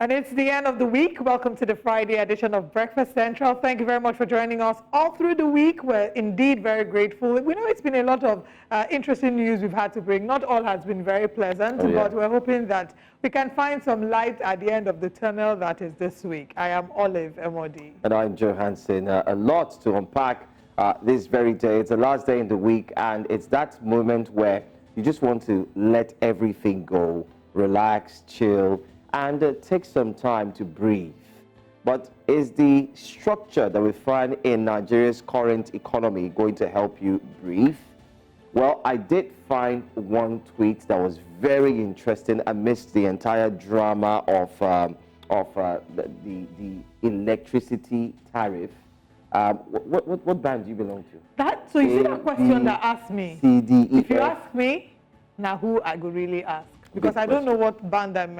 And it's the end of the week. Welcome to the Friday edition of Breakfast Central. Thank you very much for joining us all through the week. We're indeed very grateful. We know it's been a lot of interesting news we've had to bring. Not all has been very pleasant, but we're hoping that we can find some light at the end of the tunnel that is this week. I am Olive Emodi. And I'm Joe Hanson. A lot to unpack this very day. It's the last day in the week, and it's that moment where you just want to let everything go, relax, chill, and take some time to breathe. But is the structure that we find in Nigeria's current economy going to help you breathe? Well, I did find one tweet that was very interesting amidst the entire drama of the electricity tariff. What band do you belong to? So you see that question that asked me? If you ask me, now who I could really ask? Because I don't know what band I'm,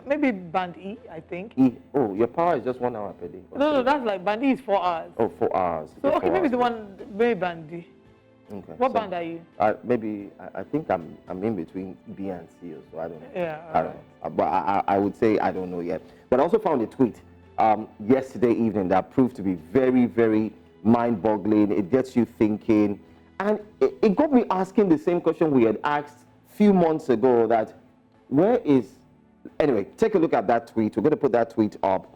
maybe band E, I think. E. Oh, your power is just 1 hour per day. Okay. No, that's like band E is 4 hours. Oh, 4 hours. So, okay, maybe the one, maybe band D. Okay. What band are you? Maybe, I think I'm in between B and C or so, I don't know. Yeah, I don't know. But I would say I don't know yet. But I also found a tweet yesterday evening that proved to be very, very mind-boggling. It gets you thinking. And it got me asking the same question we had asked a few months ago, that where is, anyway, take a look at that tweet. We're going to put that tweet up.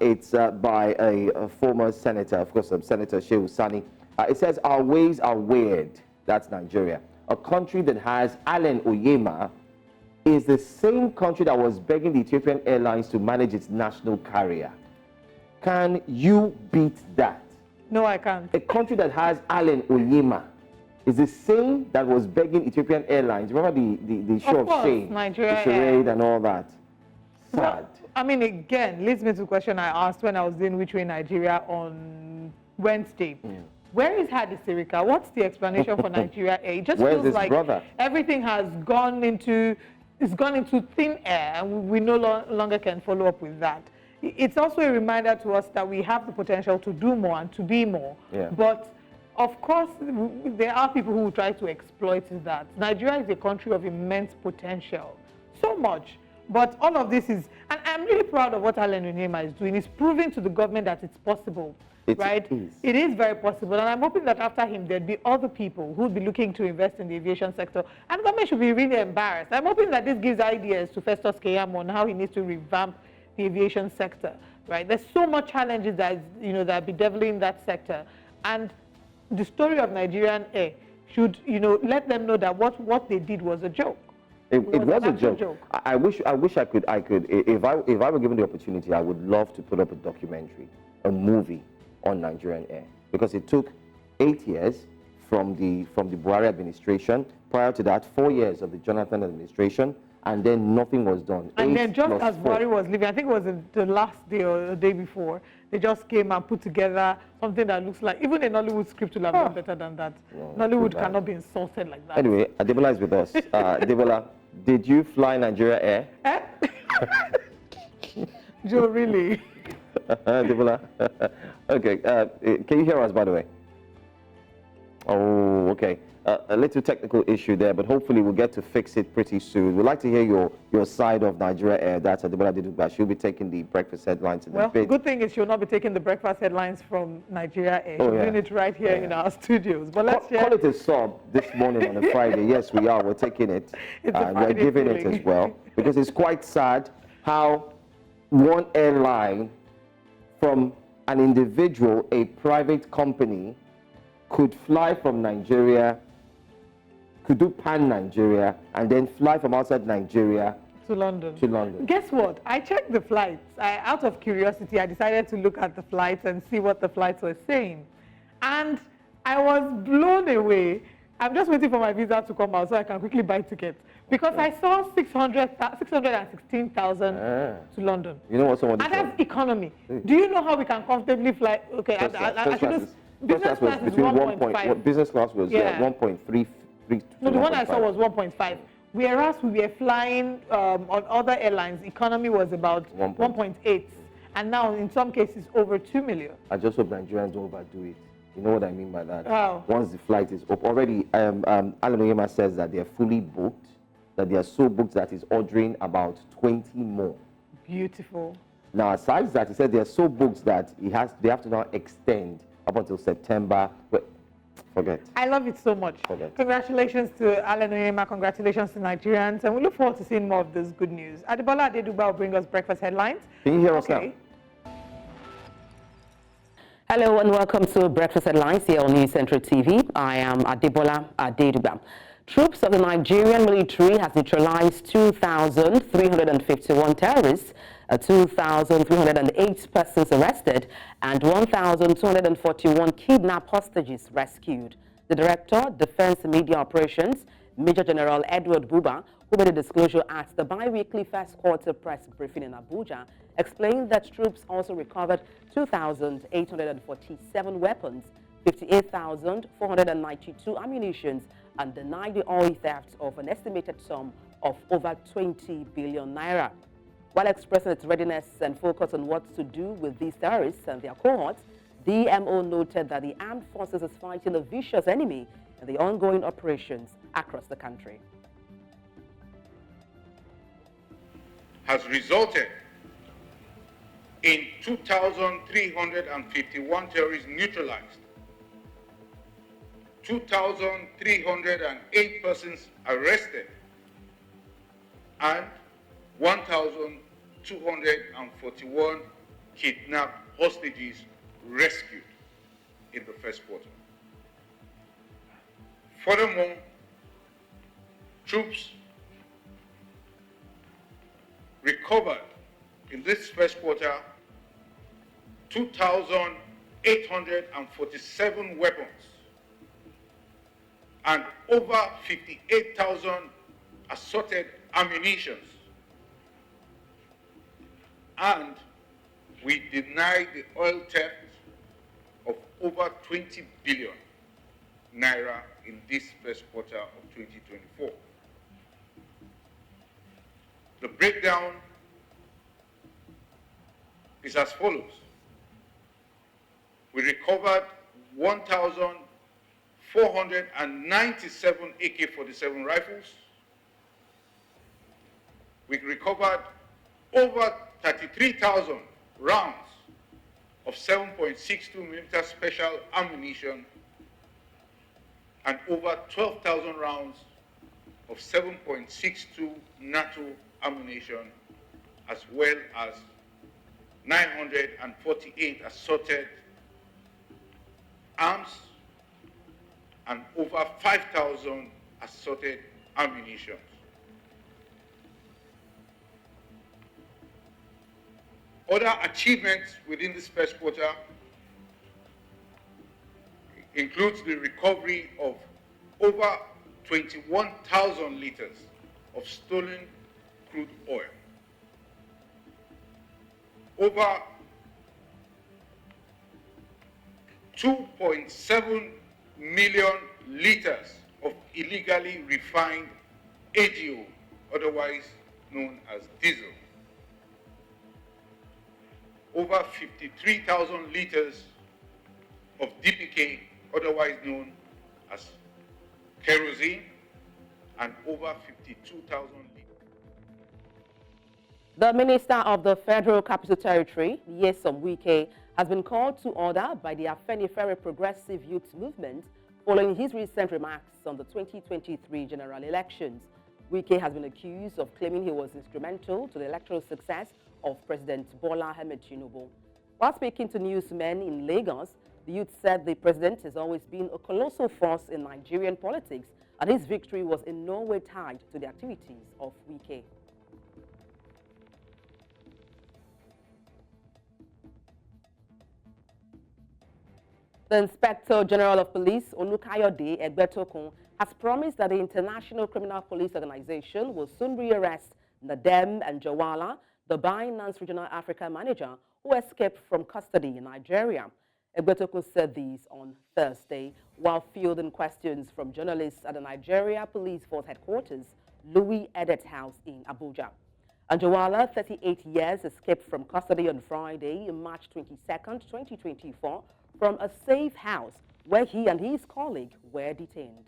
It's by a former senator, of course, Senator Shehu Sani. It says, "Our ways are weird." That's Nigeria. A country that has Allen Oyema is the same country that was begging the Ethiopian Airlines to manage its national carrier. Can you beat that? No, I can't. A country that has Allen Oyema is the same that was begging Ethiopian Airlines. Remember the show of shame, Nigeria, the charade and all that. Sad. Well, I mean, again, leads me to the question I asked when I was doing Which Way Nigeria on Wednesday. Where is Hadi Sirika? What's the explanation for Nigeria Air? It just feels like everything has gone into thin air, and we no longer can follow up with that. It's also a reminder to us that we have the potential to do more and to be more. Yeah. But of course, there are people who try to exploit that. Nigeria is a country of immense potential, so much. But all of this is, and I'm really proud of what Allen Oyema is doing. He's proving to the government that it's possible, right? It is very possible, and I'm hoping that after him, there'd be other people who'd be looking to invest in the aviation sector, and the government should be really embarrassed. I'm hoping that this gives ideas to Festus Keyamo on how he needs to revamp the aviation sector, right? There's so much challenges that that are bedeviling that sector, and the story of Nigerian Air should, let them know that what they did was a joke. It was a joke. I wish I could. If I were given the opportunity, I would love to put up a documentary, a movie on Nigerian Air, because it took 8 years from the Buhari administration. Prior to that, 4 years of the Jonathan administration, and then nothing was done. And then just as Buhari was leaving, I think it was the last day or the day before, they just came and put together something that looks like, even a Nollywood script will have done better than that. No, Nollywood cannot be insulted like that. Anyway, Adebola is with us. Adebola, did you fly Nigeria Air? Joe, really? Adebola. Okay, can you hear us, by the way? Oh, okay. A little technical issue there, but hopefully we'll get to fix it pretty soon. We'd like to hear your side of Nigeria Air. That's Adebola Diduba. She'll be taking the breakfast headlines in a bit. Well, good thing is she'll not be taking the breakfast headlines from Nigeria Air. She's doing it right here in our studios. But let's call it a sub this morning on a Friday. Yes, we are. We're taking it. We're giving it as well, because it's quite sad how one airline from an individual, a private company, could fly from Nigeria, could do pan-Nigeria, and then fly from outside Nigeria to London. Guess what? I checked the flights. Out of curiosity, I decided to look at the flights and see what the flights were saying. And I was blown away. I'm just waiting for my visa to come out so I can quickly buy tickets. Because I saw 616,000 to London. You know what someone And that's economy. Do you know how we can comfortably fly? Okay, business class is 1.5. Business class was 1.3. No, the one I saw was 1.5. Whereas we were flying on other airlines, economy was about 1.8. And now, in some cases, over 2 million. I just hope Nigerians don't overdo it. You know what I mean by that? Wow. Once the flight is up, already, Allen Oyema says that they're fully booked, that they are so booked that he's ordering about 20 more. Beautiful. Now, aside that, he said they are so booked that they have to now extend up until September. But forget. I love it so much. Forget. Congratulations to Alan Onyema, congratulations to Nigerians, and we look forward to seeing more of this good news. Adebola Adeduba will bring us breakfast headlines. Can you hear us now? Hello and welcome to Breakfast Headlines here on News Central TV. I am Adebola Adeduba. Troops of the Nigerian military has neutralized 2,351 terrorists, 2,308 persons arrested, and 1,241 kidnapped hostages rescued. The Director, Defense Media Operations, Major General Edward Buba, who made a disclosure at the bi-weekly first quarter press briefing in Abuja, explained that troops also recovered 2,847 weapons, 58,492 ammunitions, and denied the oil theft of an estimated sum of over 20 billion naira. While expressing its readiness and focus on what to do with these terrorists and their cohorts, DMO noted that the armed forces is fighting a vicious enemy in the ongoing operations across the country. Has resulted in 2,351 terrorists neutralized, 2,308 persons arrested, and 1,241 kidnapped hostages rescued in the first quarter. Furthermore, troops recovered in this first quarter 2,847 weapons and over 58,000 assorted ammunitions. And we denied the oil theft of over 20 billion naira in this first quarter of 2024. The breakdown is as follows. We recovered 1,497 AK-47 rifles. We recovered over 33,000 rounds of 7.62mm special ammunition and over 12,000 rounds of 7.62 NATO ammunition, as well as 948 assorted arms and over 5,000 assorted ammunition. Other achievements within this first quarter includes the recovery of over 21,000 liters of stolen crude oil, over 2.7 million liters of illegally refined AGO, otherwise known as diesel, over 53,000 liters of DPK, otherwise known as kerosene, and over 52,000 liters. The Minister of the Federal Capital Territory, Nyesom Wike, has been called to order by the Afenifere Progressive Youth Movement following his recent remarks on the 2023 general elections. Wike has been accused of claiming he was instrumental to the electoral success of President Bola Ahmed Tinubu. While speaking to newsmen in Lagos, the youth said the president has always been a colossal force in Nigerian politics, and his victory was in no way tied to the activities of Wike. The Inspector General of Police, Olukayode Egbetokun, has promised that the International Criminal Police Organization will soon rearrest Nadem and Jawala, the Binance Regional Africa manager who escaped from custody in Nigeria. Egbetokun said this on Thursday while fielding questions from journalists at the Nigeria Police Force headquarters, Louis Edet House in Abuja. Anjawala, 38 years, escaped from custody on Friday, March 22nd, 2024, from a safe house where he and his colleague were detained.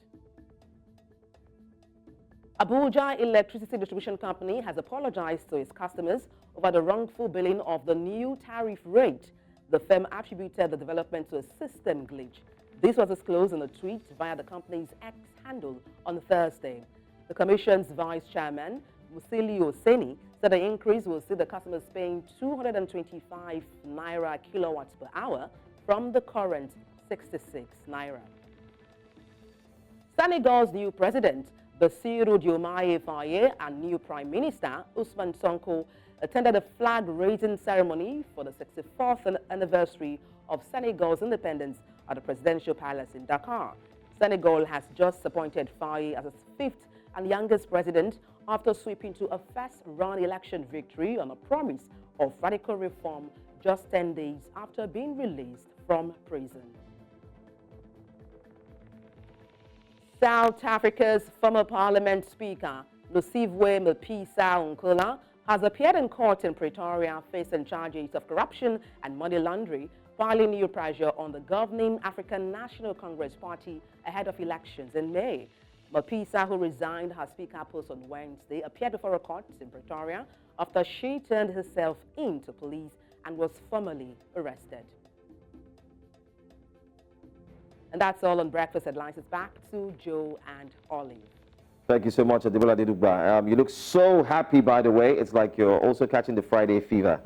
Abuja Electricity Distribution Company has apologized to its customers over the wrongful billing of the new tariff rate. The firm attributed the development to a system glitch. This was disclosed in a tweet via the company's X handle on Thursday. The Commission's Vice Chairman, Musili Oseni, said the increase will see the customers paying 225 naira kilowatts per hour from the current 66 naira. Senegal's new president, Bassirou Diomaye Faye, and new Prime Minister, Ousmane Sonko, attended a flag-raising ceremony for the 64th anniversary of Senegal's independence at the Presidential Palace in Dakar. Senegal has just appointed Faye as its fifth and youngest president after sweeping to a first-round election victory on a promise of radical reform just 10 days after being released from prison. South Africa's former Parliament Speaker, Lusiviwe Mapisa-Nkola, has appeared in court in Pretoria facing charges of corruption and money laundering, piling new pressure on the governing African National Congress Party ahead of elections in May. Mapisa, who resigned her speaker post on Wednesday, appeared before a court in Pretoria after she turned herself in to police and was formally arrested. And that's all on Breakfast Headlines. It's back to Joe and Olive. Thank you so much, Adebola Dedugba. You look so happy, by the way. It's like you're also catching the Friday fever.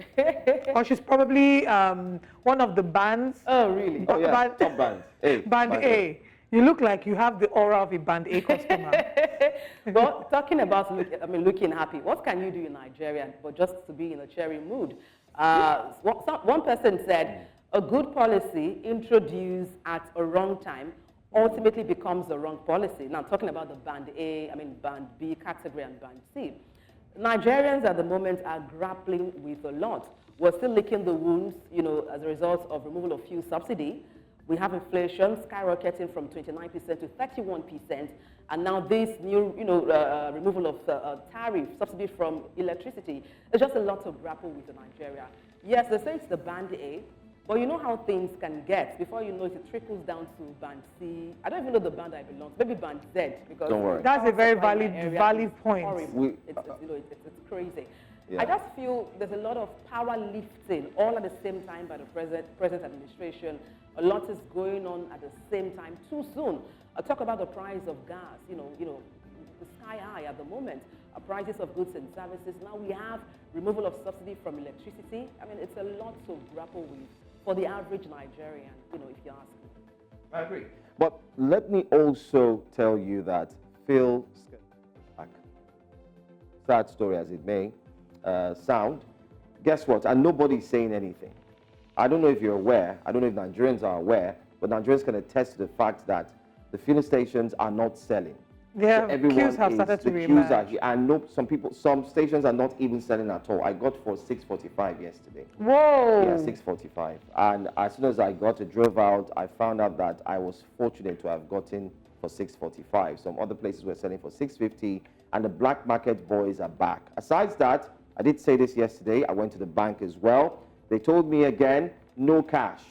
Or she's probably one of the bands. Oh, really? Oh, yeah, top band. A. Band A. You look like you have the aura of a Band A customer. But talking about looking happy, what can you do in Nigeria but just to be in a cheery mood? One person said, a good policy introduced at a wrong time ultimately becomes the wrong policy. Now, I'm talking about the Band A, Band B category and Band C. Nigerians at the moment are grappling with a lot. We're still licking the wounds, as a result of removal of fuel subsidy. We have inflation skyrocketing from 29% to 31%, and now this new, removal of tariff subsidy from electricity. It's just a lot to grapple with in Nigeria. Yes, they say it's the Band A, but you know how things can get. Before you know it, it trickles down to Band C. I don't even know the band I belong to. Maybe Band Z. Because don't worry. That's a very valid point. It's crazy. Yeah. I just feel there's a lot of power lifting all at the same time by the present administration. A lot is going on at the same time too soon. I'll talk about the price of gas, the sky high at the moment, prices of goods and services. Now we have removal of subsidy from electricity. It's a lot to grapple with for the average Nigerian, if you ask me. I agree. But let me also tell you that Phil, sad story as it may sound, guess what? And nobody's saying anything. I don't know if you're aware, I don't know if Nigerians are aware, but Nigerians can attest to the fact that the filling stations are not selling. Yeah, so queues have started to reemerge. And no, some stations are not even selling at all. I got for 6.45 yesterday. Whoa! Yeah, 6.45. And as soon as I drove out, I found out that I was fortunate to have gotten for 6.45. Some other places were selling for 6.50, and the black market boys are back. Aside that, I did say this yesterday, I went to the bank as well. They told me again, no cash.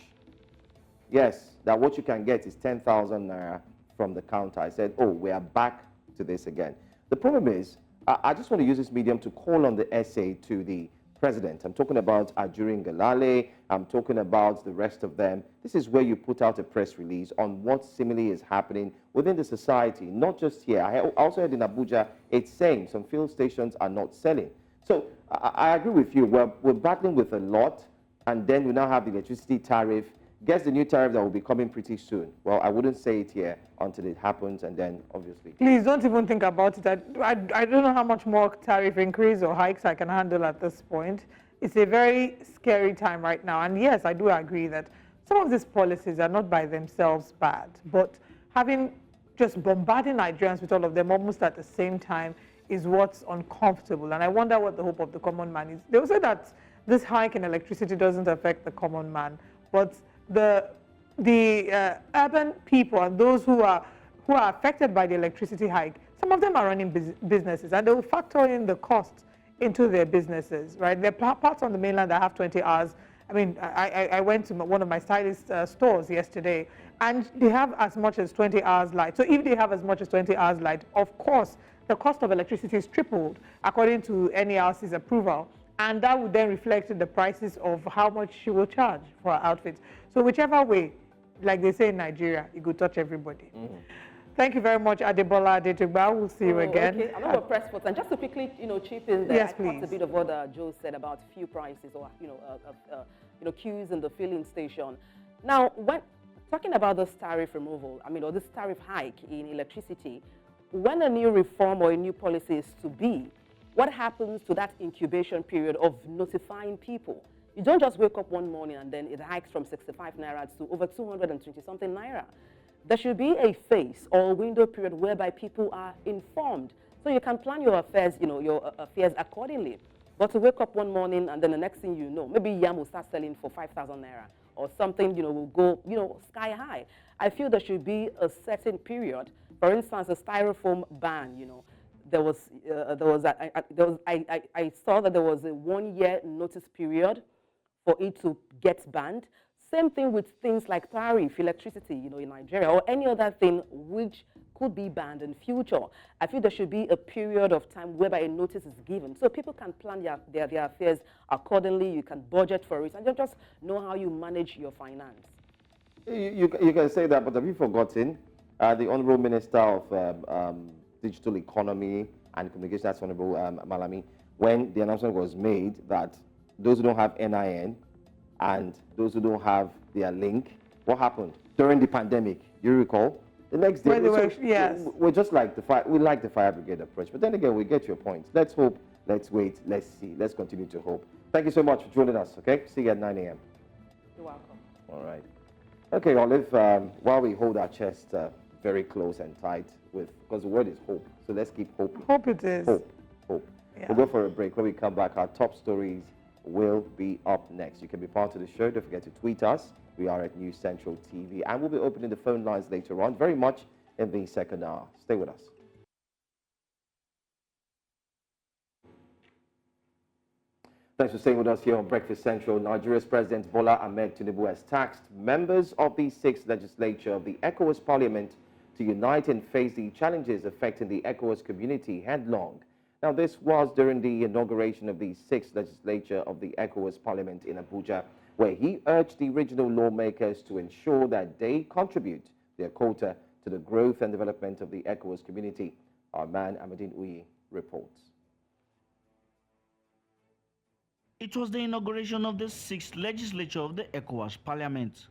Yes, that what you can get is 10,000 naira from the counter. I said, oh, we are back to this again. The problem is, I just want to use this medium to call on the SA to the president. I'm talking about Ajuri Ngelale. I'm talking about the rest of them. This is where you put out a press release on what seemingly is happening within the society, not just here. I also heard in Abuja, it's saying some fuel stations are not selling. So I agree with you. We're battling with a lot, and then we now have the electricity tariff. Guess the new tariff that will be coming pretty soon. Well, I wouldn't say it here until it happens, and then obviously. Please don't even think about it. I don't know how much more tariff increase or hikes I can handle at this point. It's a very scary time right now. And yes, I do agree that some of these policies are not by themselves bad, but just bombarding Nigerians with all of them almost at the same time is what's uncomfortable. And I wonder what the hope of the common man is. They will say that this hike in electricity doesn't affect the common man, but the urban people and those who are affected by the electricity hike, some of them are running businesses, and they will factor in the cost into their businesses, right? There are parts on the mainland that have 20 hours. I went to one of my stylist stores yesterday, and they have as much as 20 hours light. So if they have as much as 20 hours light, of course, the cost of electricity is tripled according to NERC's approval. And that would then reflect in the prices of how much she will charge for her outfits. So whichever way, like they say in Nigeria, it could touch everybody. Thank you very much, Adebola Adetugba. We'll see you again. Okay, I'm not going to press for time. Just to quickly, chip in there. Yes, I please. caught a bit of what Joe said about fuel prices or, queues in the filling station. Now, when talking about this tariff removal, or this tariff hike in electricity, when a new reform or a new policy is to be, what happens to that incubation period of notifying people? You don't just wake up one morning and then it hikes from 65 naira to over 220-something naira. There should be a phase or a window period whereby people are informed. So you can plan your affairs, your affairs accordingly. But to wake up one morning and then the next thing you know, maybe yam will start selling for 5,000 naira or something, will go, sky high. I feel there should be a certain period. For instance, a styrofoam ban, I saw that there was a 1-year notice period for it to get banned. Same thing with things like tariff, electricity, in Nigeria, or any other thing which could be banned in future. I feel there should be a period of time whereby a notice is given, so people can plan their affairs accordingly. You can budget for it, and you just know how you manage your finance. You can say that, but have you forgotten the Honorable Minister of Digital Economy and Communication, that's Honorable Malami, when the announcement was made that those who don't have NIN and those who don't have their link, what happened during the pandemic? You recall? The next day, we're just like we like the fire brigade approach. But then again, we get your point. Let's hope, let's wait, let's see, let's continue to hope. Thank you so much for joining us. Okay, see you at 9 a.m. You're welcome. All right. Okay, Olive. While we hold our chest very close and tight, because the word is hope, so let's keep hoping. Hope it is. Hope. Yeah. We'll go for a break. When we come back, our top stories will be up next. You can be part of the show. Don't forget to tweet us. We are at News Central TV, and we'll be opening the phone lines later on, very much in the second hour. Stay with us. Thanks for staying with us here on Breakfast Central. Nigeria's President Bola Ahmed Tinubu has tasked members of the 6th legislature of the ECOWAS Parliament to unite and face the challenges affecting the ECOWAS community headlong. Now, this was during the inauguration of the 6th legislature of the ECOWAS Parliament in Abuja, where he urged the regional lawmakers to ensure that they contribute their quota to the growth and development of the ECOWAS community. Our man, Amadine Uyi, reports. It was the inauguration of the 6th legislature of the ECOWAS Parliament.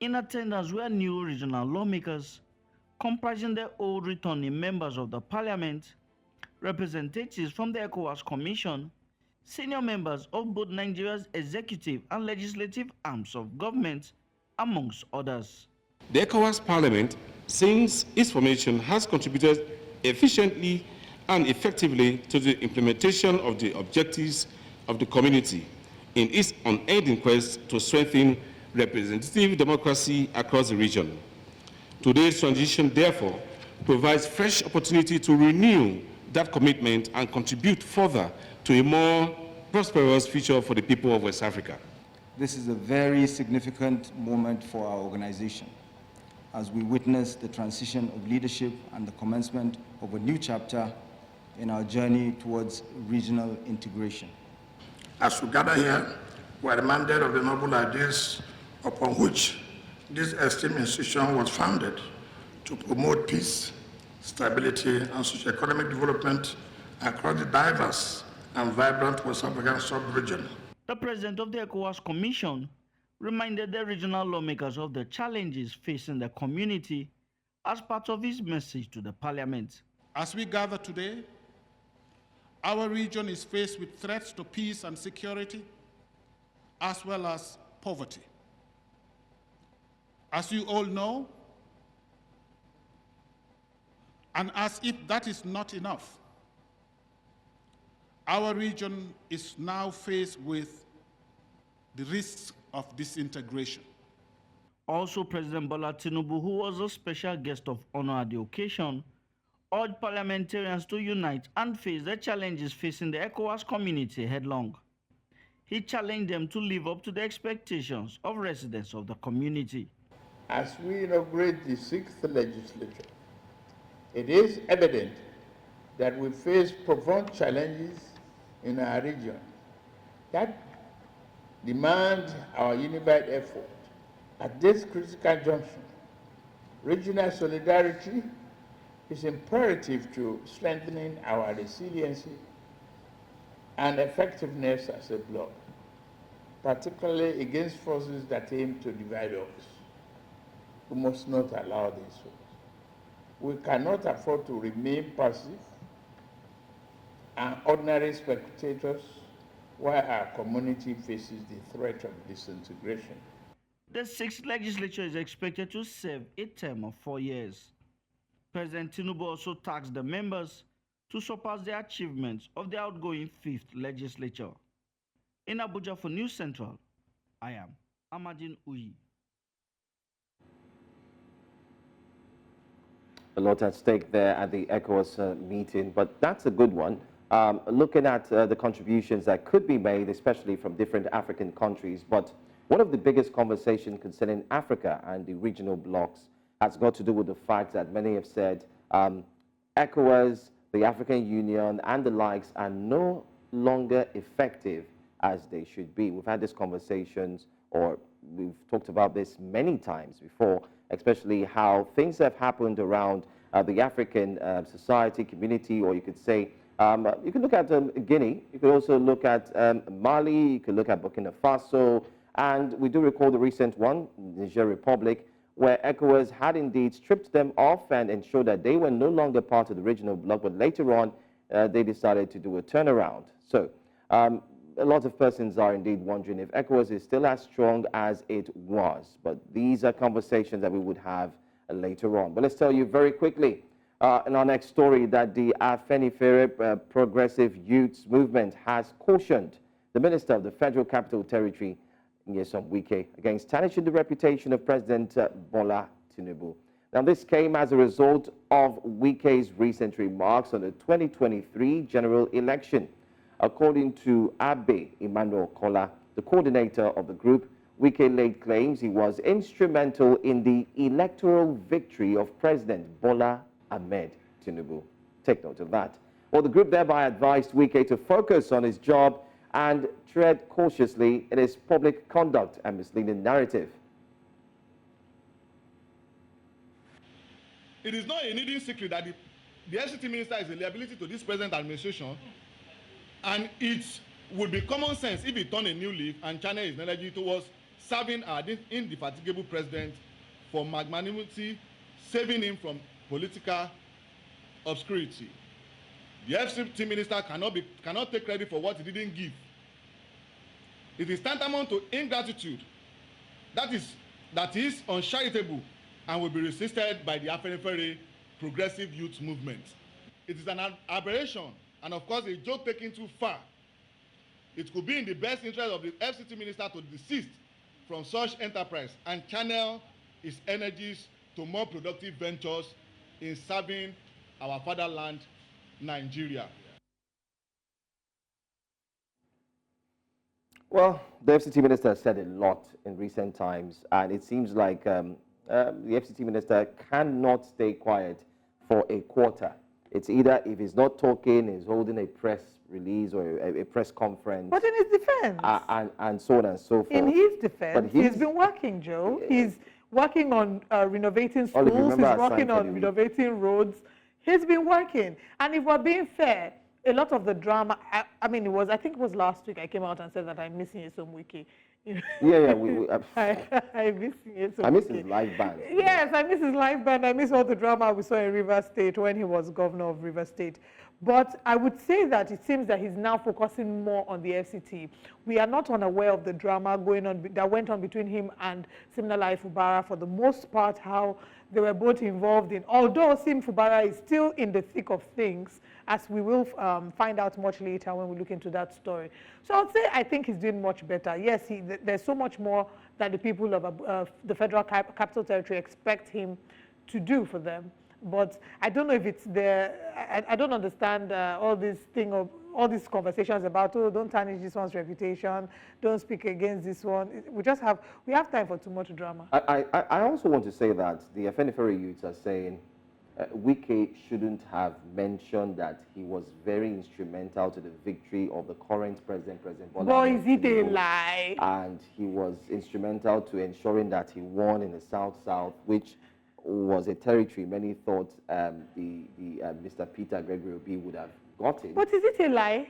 In attendance were new regional lawmakers, comprising the old returning members of the Parliament, representatives from the ECOWAS Commission, senior members of both Nigeria's executive and legislative arms of government, amongst others. The ECOWAS Parliament, since its formation, has contributed efficiently and effectively to the implementation of the objectives of the community in its unending quest to strengthen representative democracy across the region. Today's transition, therefore, provides fresh opportunity to renew that commitment and contribute further to a more prosperous future for the people of West Africa. This is a very significant moment for our organization as we witness the transition of leadership and the commencement of a new chapter in our journey towards regional integration. As we gather here, we are reminded of the noble ideas upon which this esteemed institution was founded to promote peace, stability, and socio-economic development across the diverse and vibrant West African sub-region. The president of the ECOWAS Commission reminded the regional lawmakers of the challenges facing the community as part of his message to the parliament. As we gather today, our region is faced with threats to peace and security, as well as poverty. As you all know, and as if that is not enough, our region is now faced with the risks of disintegration. Also, President Bola Tinubu, who was a special guest of honor at the occasion, urged parliamentarians to unite and face the challenges facing the ECOWAS community headlong. He challenged them to live up to the expectations of residents of the community. As we inaugurate the 6th legislature, it is evident that we face profound challenges in our region that demand our unified effort. At this critical junction, regional solidarity is imperative to strengthening our resiliency and effectiveness as a bloc, particularly against forces that aim to divide us. We must not allow this. We cannot afford to remain passive and ordinary spectators while our community faces the threat of disintegration. The 6th legislature is expected to serve a term of 4 years. President Tinubu also tasked the members to surpass the achievements of the outgoing 5th legislature. In Abuja for News Central, I am Amadin Uyi. A lot at stake there at the ECOWAS meeting, but that's a good one. Looking at the contributions that could be made, especially from different African countries, but one of the biggest conversations concerning Africa and the regional blocs has got to do with the fact that many have said ECOWAS, the African Union, and the likes are no longer effective as they should be. We've had these conversations, or we've talked about this many times before, especially how things have happened around the African society, community, or you could say, you could look at Guinea, you could also look at Mali, you could look at Burkina Faso, and we do recall the recent one, Niger Republic, where ECOWAS had indeed stripped them off and ensured that they were no longer part of the regional bloc, but later on they decided to do a turnaround. So a lot of persons are indeed wondering if ECOWAS is still as strong as it was, but these are conversations that we would have later on. But let's tell you very quickly in our next story that the Afenifere Progressive Youths Movement has cautioned the Minister of the Federal Capital Territory, Nyesom Wike, against tarnishing the reputation of President Bola Tinubu. Now, this came as a result of Wike's recent remarks on the 2023 general election. According to Abe Emmanuel Kola, the coordinator of the group, Wike laid claims he was instrumental in the electoral victory of President Bola Ahmed Tinubu. Take note of that. Well, the group thereby advised Wike to focus on his job and tread cautiously in his public conduct and misleading narrative. It is not a needing secret that the FCT minister is a liability to this present administration, and it would be common sense if he turned a new leaf and channeled his energy towards serving our indefatigable president for magnanimity, saving him from political obscurity. The FCT minister cannot take credit for what he didn't give. It is tantamount to ingratitude that is uncharitable and will be resisted by the Afenifere Progressive Youth Movement. It is an aberration and, of course, a joke taken too far. It could be in the best interest of the FCT minister to desist from such enterprise and channel his energies to more productive ventures in serving our fatherland, Nigeria. Well, the FCT minister has said a lot in recent times, and it seems like the FCT minister cannot stay quiet for a quarter. It's either if he's not talking, he's holding a press release or a press conference. But in his defense. And so on and so forth. In his defense, he's been working, Joe. He's working on renovating schools. He's working on renovating roads. He's been working. And if we're being fair, a lot of the drama, I mean, I think it was last week I came out and said that I'm missing Nyesom Wike. Yeah. I miss Nyesom Wike. I miss his live band. Yes, I miss his live band. I miss all the drama we saw in Rivers State when he was governor of Rivers State. But I would say that it seems that he's now focusing more on the FCT. We are not unaware of the drama that went on between him and Siminalayi Fubara, for the most part, how they were both involved in. Although Sim Fubara is still in the thick of things, as we will find out much later when we look into that story. So I'd say I think he's doing much better. Yes, there's so much more that the people of the Federal Capital Territory expect him to do for them. But I don't know if it's there. I don't understand all these conversations about, oh, don't tarnish this one's reputation, don't speak against this one. We have time for too much drama. I also want to say that the Afenifere youths are saying, Wike shouldn't have mentioned that he was very instrumental to the victory of the current president, Bola Boy, Ahmed is it a Tinubu. lie? And he was instrumental to ensuring that he won in the South-South, which was a territory many thought Mr. Peter Gregory Obi would have gotten. But is it a lie?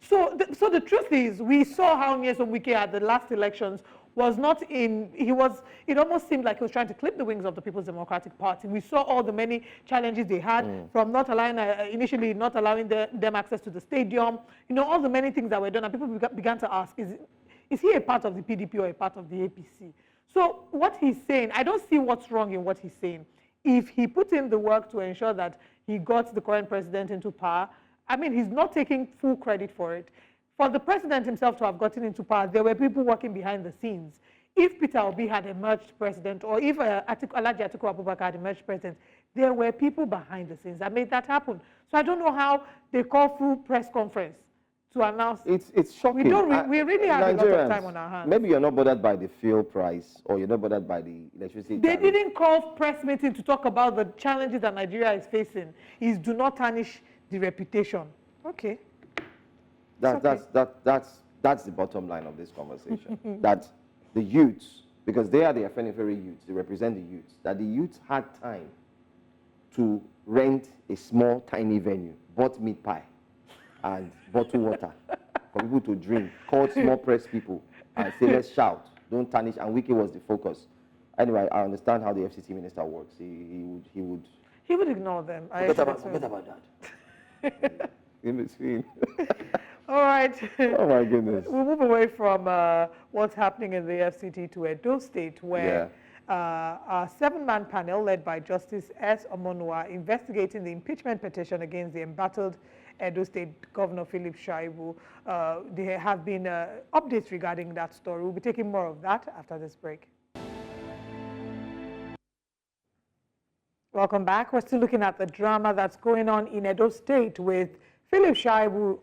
So the truth is, we saw how Nyesom Wike at the last elections was not in, it almost seemed like he was trying to clip the wings of the People's Democratic Party. We saw all the many challenges they had from not allowing, initially not allowing them access to the stadium, all the many things that were done, and people began to ask, is he a part of the PDP or a part of the APC? So what he's saying, I don't see what's wrong in what he's saying. If he put in the work to ensure that he got the current president into power, I mean, he's not taking full credit for it. For the president himself to have gotten into power, there were people working behind the scenes. If Peter Obi had emerged president, or if Alhaji Atiku Abubakar had emerged president, there were people behind the scenes that made that happen. So I don't know how they call full press conference to announce. It's shocking. We really have a lot of time on our hands. Maybe you're not bothered by the fuel price, or you're not bothered by the electricity. They didn't call press meeting to talk about the challenges that Nigeria is facing. Is do not tarnish the reputation. Okay. That's the bottom line of this conversation. That the youths, because they are the Afenifere youths, they represent the youths, that the youths had time to rent a small, tiny venue, bought meat pie and bottled water for people to drink, called small press people and say, let's shout, don't tarnish, and Wike was the focus. Anyway, I understand how the FCT minister works. He would ignore them. Forget about that. In between. All right. Oh my goodness. We'll move away from what's happening in the FCT to Edo State, where a 7-man panel led by Justice S. Omonua investigating the impeachment petition against the embattled Edo State Governor Philip Shaibu. There have been updates regarding that story. We'll be taking more of that after this break. Welcome back. We're still looking at the drama that's going on in Edo State with Philip Shaibu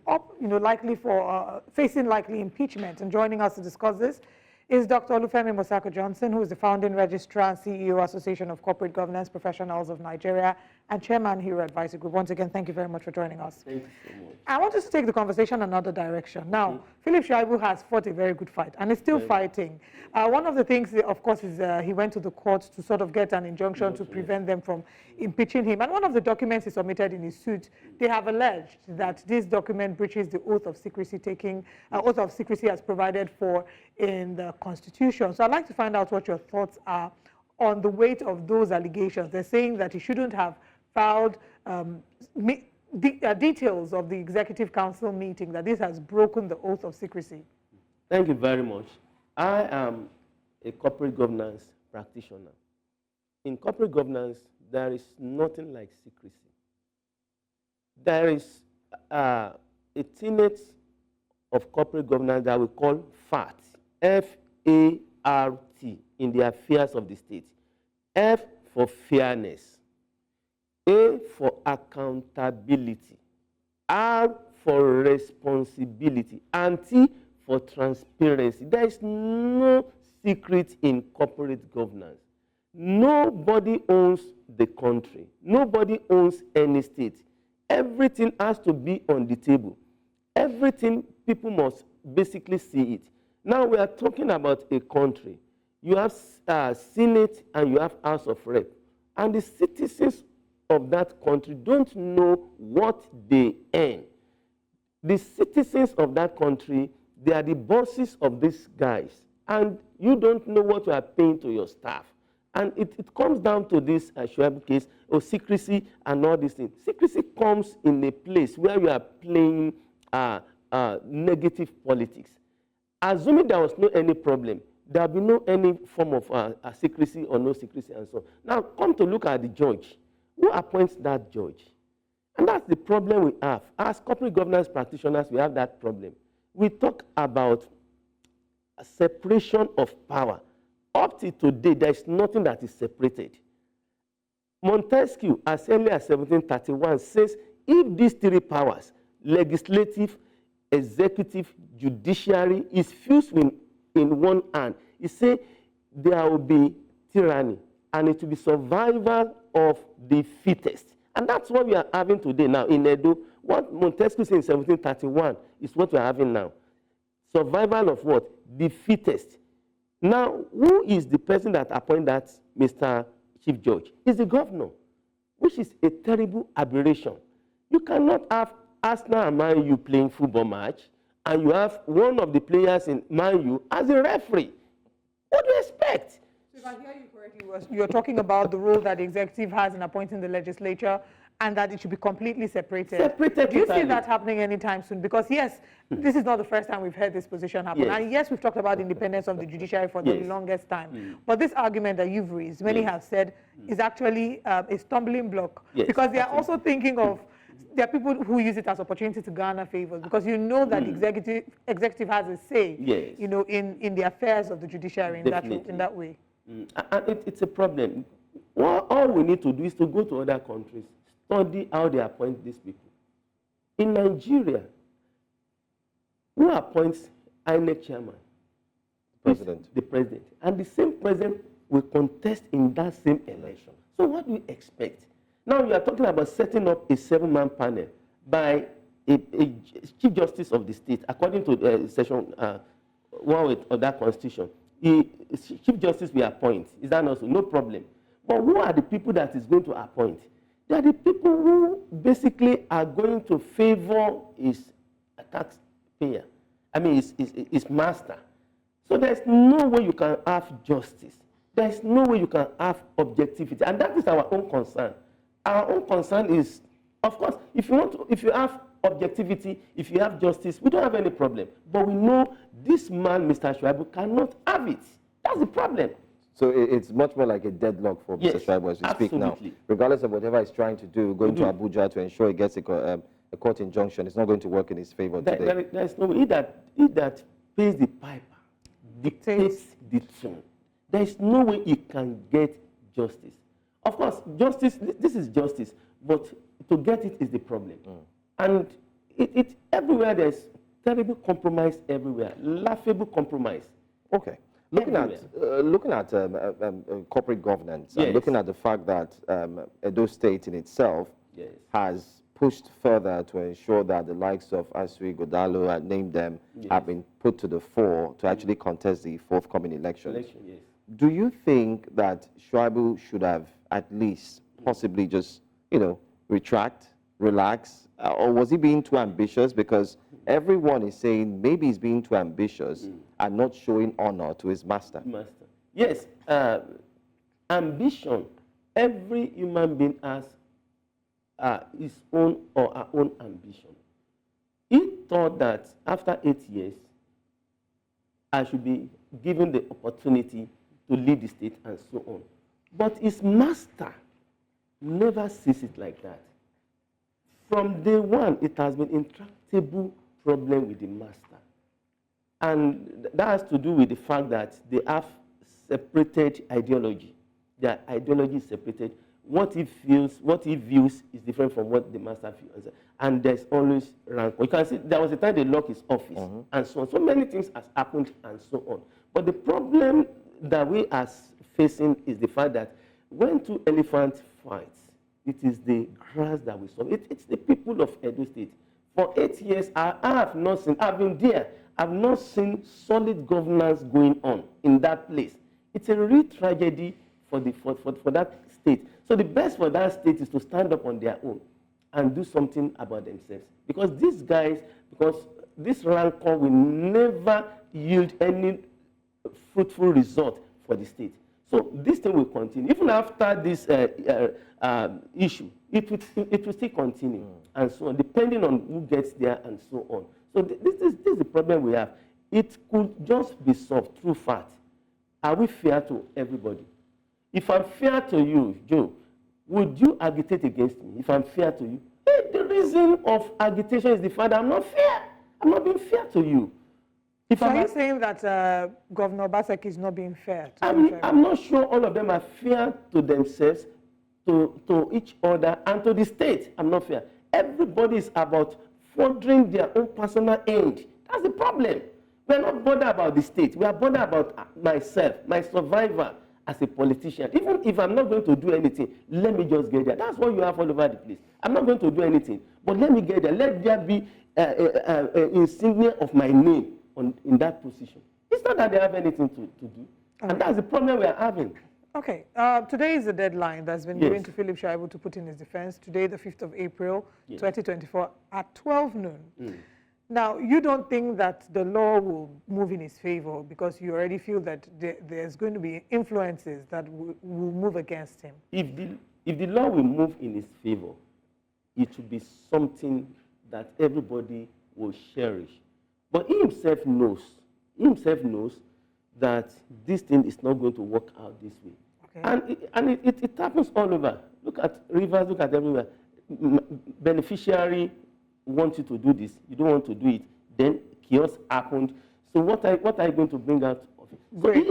likely for facing likely impeachment. And joining us to discuss this is Dr. Olufemi Mosako Johnson, who is the founding registrar and CEO, Association of Corporate Governance Professionals of Nigeria, and chairman, Hero Advisory Group. Once again, thank you very much for joining us. Thank you so much. I want us to take the conversation another direction. Now, Philip Shaibu has fought a very good fight and is still fighting. One of the things, of course, is he went to the court to sort of get an injunction to prevent them from impeaching him. And one of the documents he submitted in his suit, they have alleged that this document breaches the oath of secrecy oath of secrecy as provided for in the Constitution. So I'd like to find out what your thoughts are on the weight of those allegations. They're saying that he shouldn't have filed details of the Executive Council meeting, that this has broken the oath of secrecy. Thank you very much. I am a corporate governance practitioner. In corporate governance, there is nothing like secrecy. There is a tenet of corporate governance that we call FART, F-A-R-T, in the affairs of the state. F for fairness, A for accountability, R for responsibility, and T for transparency. There is no secret in corporate governance. Nobody owns the country. Nobody owns any state. Everything has to be on the table. Everything, people must basically see it. Now we are talking about a country. You have Senate and you have House of Rep. And the citizens of that country don't know what they earn. The citizens of that country, they are the bosses of these guys. And you don't know what you are paying to your staff. And it comes down to this Shoaib case of secrecy and all these things. Secrecy comes in a place where you are playing negative politics. Assuming there was no any problem, there will be no any form of secrecy or no secrecy and so on. Now come to look at the judge. Who appoints that judge? And that's the problem we have. As corporate governance practitioners, we have that problem. We talk about a separation of power. Up to today, there is nothing that is separated. Montesquieu, as early as 1731, says if these three powers, legislative, executive, judiciary, is fused in one hand, he says there will be tyranny and it will be survival of the fittest. And that's what we are having today now in Edo. What Montesquieu said in 1731 is what we are having now. Survival of what? The fittest. Now, who is the person that appointed that Mr. Chief Judge? It's the governor, which is a terrible aberration. You cannot have Arsenal and Man U playing football match, and you have one of the players in Man U as a referee. What do you expect? So if I hear you correctly, you're talking about the role that the executive has in appointing the legislature, and that it should be completely separated. Do you see that happening anytime soon? Because yes, this is not the first time we've heard this position happen. And yes, we've talked about independence of the judiciary for the longest time. But this argument that you've raised, many have said, is actually a stumbling block. Because they are also thinking of, there are people who use it as opportunity to garner favors, because you know that the executive has a say, you know, in the affairs of the judiciary in that way. And it's a problem. All we need to do is to go to other countries, study how they appoint these people. In Nigeria, who appoints INEC chairman? President. The president. And the same president will contest in that same election. So what do we expect? Now you are talking about setting up a 7-man panel by a Chief Justice of the state, according to Section 1 of that Constitution. Chief Justice will appoint. Is that also? No problem. But who are the people that is going to appoint? They are the people who basically are going to favor his taxpayer. I mean, his master. So there's no way you can have justice. There's no way you can have objectivity. And that is our own concern. Our own concern is, of course, if you have objectivity, if you have justice, we don't have any problem. But we know this man, Mr. Shuaibu, cannot have it. That's the problem. So it's much more like a deadlock for Mr. Shuaibu as we speak now. Regardless of whatever he's trying to do, going to Abuja to ensure he gets a court injunction, it's not going to work in his favor today. There's no way. He that pays the piper dictates the tune. There's no way he can get justice. Of course, justice, this is justice, but to get it is the problem. And everywhere there's terrible compromise everywhere, laughable compromise. Okay. Looking at corporate governance, and looking at the fact that Edo State in itself has pushed further to ensure that the likes of Asui, Godalo, and name them, have been put to the fore to actually contest the forthcoming elections. Do you think that Shuaibu should have at least possibly just, retract, relax, or was he being too ambitious? Because everyone is saying maybe he's being too ambitious and not showing honor to his master. Yes, ambition. Every human being has his own or her own ambition. He thought that after 8 years, I should be given the opportunity to lead the state and so on. But his master never sees it like that. From day one, it has been intractable problem with the master. And that has to do with the fact that they have separated ideology. Their ideology is separated. What he views is different from what the master feels. And there's always rancor. You can see there was a time they locked his office and so on. So many things has happened and so on. But the problem that we are facing is the fact that when two elephants fight, it is the grass that we solve. It's the people of Edo State. For 8 years, I have not seen, I've been there, I've not seen solid governance going on in that place. It's a real tragedy for that state. So the best for that state is to stand up on their own and do something about themselves. Because these guys, this rancor will never yield any fruitful result for the state. So this thing will continue. Even after this issue, it will still continue and so on, depending on who gets there and so on. So this is the problem we have. It could just be solved through fact. Are we fair to everybody? If I'm fair to you, Joe, would you agitate against me if I'm fair to you? The reason of agitation is the fact that I'm not fair. I'm not being fair to you. So are you saying that Governor Obaseki is not being fair? I'm not sure all of them are fair to themselves, to each other, and to the state. I'm not fair. Everybody is about furthering their own personal end. That's the problem. We're not bothered about the state. We are bothered about myself, my survivor, as a politician. Even if I'm not going to do anything, let me just get there. That's what you have all over the place. I'm not going to do anything, but let me get there. Let there be insignia of my name in that position. It's not that they have anything to do. And that's the problem we are having. Okay, today is the deadline that's been given to Philip Shaibu to put in his defense. Today, the 5th of April, 2024, at 12 noon. Now, you don't think that the law will move in his favor because you already feel that there's going to be influences that will move against him? If the law will move in his favor, it will be something that everybody will cherish. But he himself knows that this thing is not going to work out this way. Okay. And it happens all over. Look at rivers, look at everywhere. Beneficiary wants you to do this, you don't want to do it, then chaos happened. So what are you going to bring out of it? So he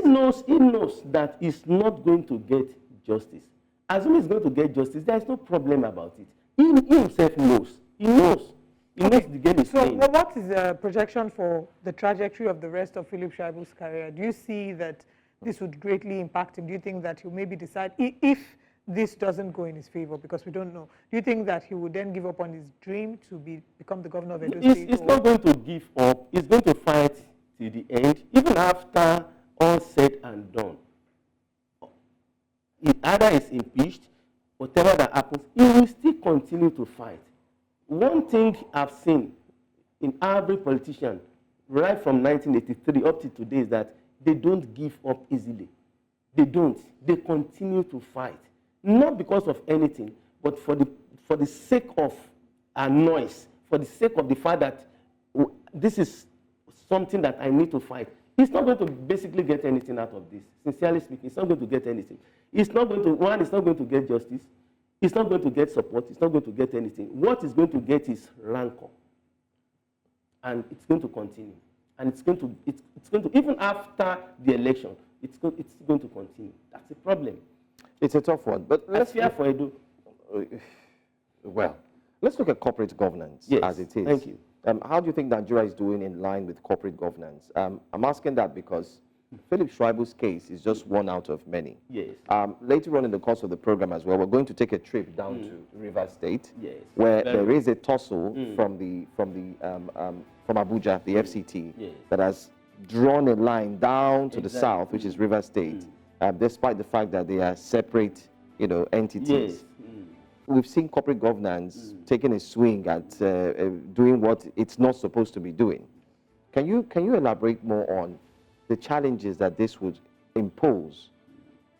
knows that he's not going to get justice. As soon as he's going to get justice, there's no problem about it. He himself knows. He knows. He knows the game is playing. So what is the projection for the trajectory of the rest of Philip Shaibu's career? Do you see that this would greatly impact him? Do you think that he'll maybe decide, if this doesn't go in his favor, because we don't know, do you think that he would then give up on his dream to become the governor of Edo State? He's not going to give up. He's going to fight till the end, even after all said and done. He either is impeached, whatever that happens, he will still continue to fight. One thing I've seen in every politician, right from 1983 up to today, is that they don't give up easily. They don't. They continue to fight. Not because of anything, but for the sake of a noise, for the sake of the fact that this is something that I need to fight. He's not going to basically get anything out of this. Sincerely speaking, he's not going to get anything. He's not going to get justice. He's not going to get support. He's not going to get anything. What he's going to get is rancor. And it's going to continue. And it's going to even after the election, it's going to continue. That's the problem. It's a tough one. But let's fear for Edo. Well, let's look at corporate governance as it is. Thank you. How do you think Nigeria is doing in line with corporate governance? I'm asking that because Philip Shaibu's case is just one out of many. Yes. Later on in the course of the program as well, we're going to take a trip down to Rivers State, where there is a tussle from Abuja, the FCT, that has drawn a line down to the south, which is Rivers State, despite the fact that they are separate, entities. Yes. We've seen corporate governance taking a swing at doing what it's not supposed to be doing. Can you elaborate more on the challenges that this would impose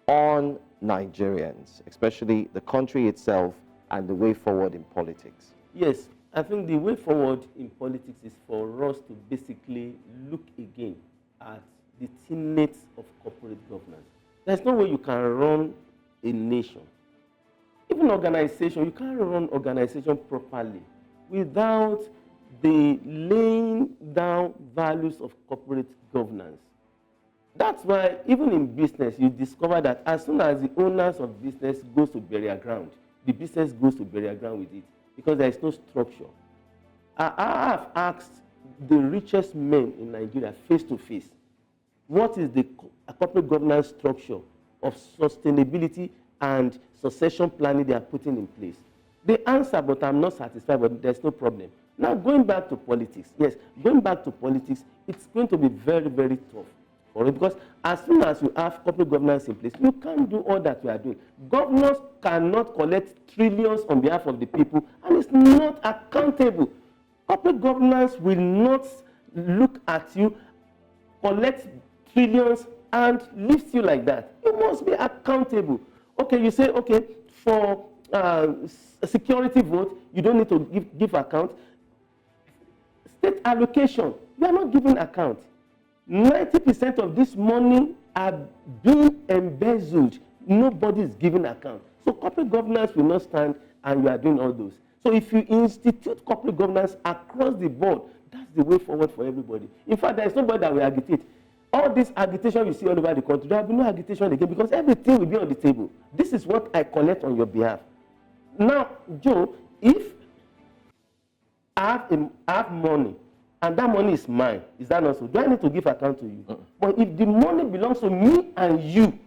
on Nigerians, especially the country itself, and the way forward in politics? Yes, I think the way forward in politics is for us to basically look again at the tenets of corporate governance. There's no way you can run a nation, even organization. You can't run organization properly without the laying down values of corporate governance. That's why even in business, you discover that as soon as the owners of business goes to burial ground, the business goes to burial ground with it, because there is no structure. I have asked the richest men in Nigeria face to face, what is the corporate governance structure of sustainability and succession planning they are putting in place? They answer, but I'm not satisfied, but there's no problem. Now, going back to politics, it's going to be very, very tough. Because as soon as you have corporate governance in place, you can't do all that we are doing. Governors cannot collect trillions on behalf of the people, and it's not accountable. Corporate governance will not look at you, collect trillions, and lift you like that. You must be accountable. Okay, you say, okay, for a security vote, you don't need to give account. State allocation, you are not giving account. 90% of this money are being embezzled. Nobody is giving account. So corporate governance will not stand, and you are doing all those. So if you institute corporate governance across the board, that's the way forward for everybody. In fact, there is nobody that will agitate. All this agitation you see all over the country, there will be no agitation again, because everything will be on the table. This is what I collect on your behalf. Now, Joe, if I have money, and that money is mine, is that not so? Do I need to give account to you? But if the money belongs to me and you,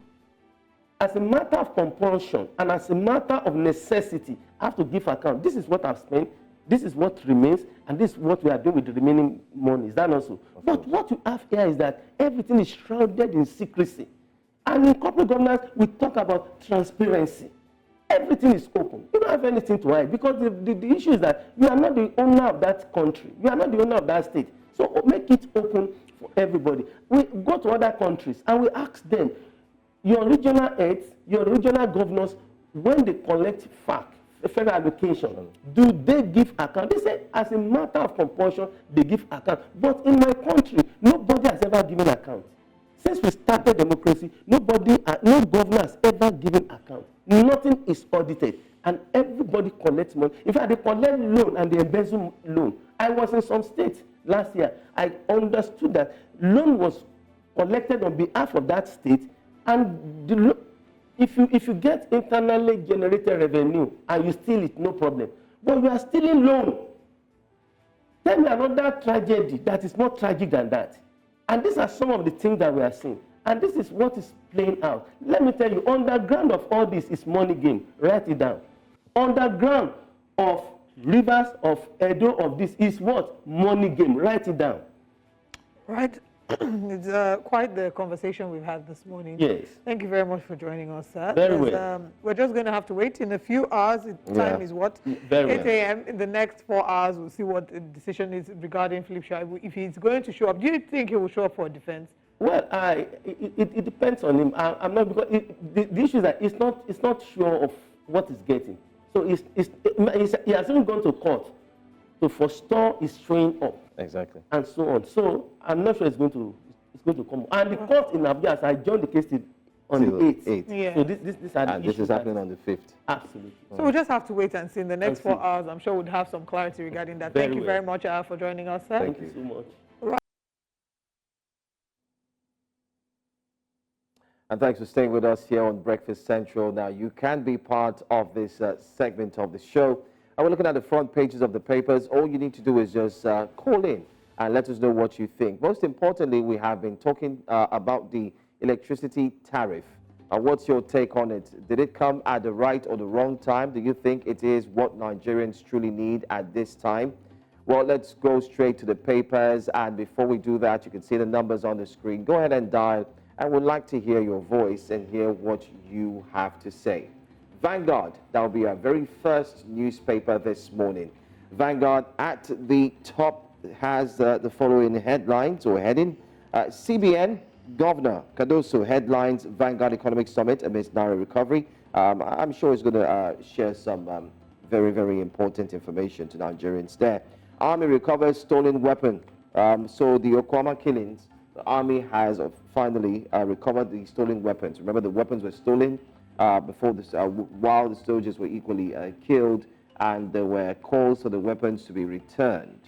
as a matter of compulsion and as a matter of necessity, have to give account. This is what I've spent, this is what remains, and this is what we are doing with the remaining money. Is that also? But what you have here is that everything is shrouded in secrecy. And in corporate governance, we talk about transparency. Everything is open. You don't have anything to hide, because the issue is that you are not the owner of that country. You are not the owner of that state. So make it open for everybody. We go to other countries and we ask them, your regional heads, your regional governors, when they collect FAC, the federal allocation, do they give account? They say, as a matter of compulsion, they give account. But in my country, nobody has ever given account. Since we started democracy, no governor has ever given account. Nothing is audited, and everybody collects money. In fact, they collect loan and they embezzle loan. I was in some states last year. I understood that loan was collected on behalf of that state, and if you get internally generated revenue and you steal it, no problem. But you are stealing loan. Tell me another tragedy that is more tragic than that. And these are some of the things that we are seeing. And this is what is playing out. Let me tell you, underground of all this is money game. Write it down. Underground of rivers, of Edo, of this is what? Money game. Write it down. Right. It's quite the conversation we've had this morning. Yes. Thank you very much for joining us, sir. Very well. We're just going to have to wait. In a few hours, time is what? Very 8 a.m. In the next 4 hours, we'll see what the decision is regarding Philip Shaibu. If he's going to show up, do you think he will show up for defense? Well, it depends on him. I'm not, because the issue is that it's not sure of what he's getting. So he hasn't gone to court to forestall his showing up. Exactly. And so on. So I'm not sure it's going to come. And the court in Abuja, as I joined the case on the 8th. Yeah. So this is happening on the 5th. Absolutely. So we'll just have to wait and see. In the next 4 hours, I'm sure we'll have some clarity regarding that. Thank you very much for joining us, sir. Thank you so much. And thanks for staying with us here on Breakfast Central. Now, you can be part of this segment of the show. And we're looking at the front pages of the papers. All you need to do is just call in and let us know what you think. Most importantly, we have been talking about the electricity tariff. What's your take on it? Did it come at the right or the wrong time? Do you think it is what Nigerians truly need at this time? Well, let's go straight to the papers. And before we do that, you can see the numbers on the screen. Go ahead and dial. I would like to hear your voice and hear what you have to say. Vanguard, that will be our very first newspaper this morning. Vanguard at the top has the following headlines or heading. CBN, Governor Cardoso headlines Vanguard Economic Summit amidst Naira recovery. I'm sure it's going to share some very, very important information to Nigerians there. Army recovers stolen weapon. So the Okwama killings, the Army has finally recovered the stolen weapons. Remember, the weapons were stolen before this, while the soldiers were equally killed, and there were calls for the weapons to be returned.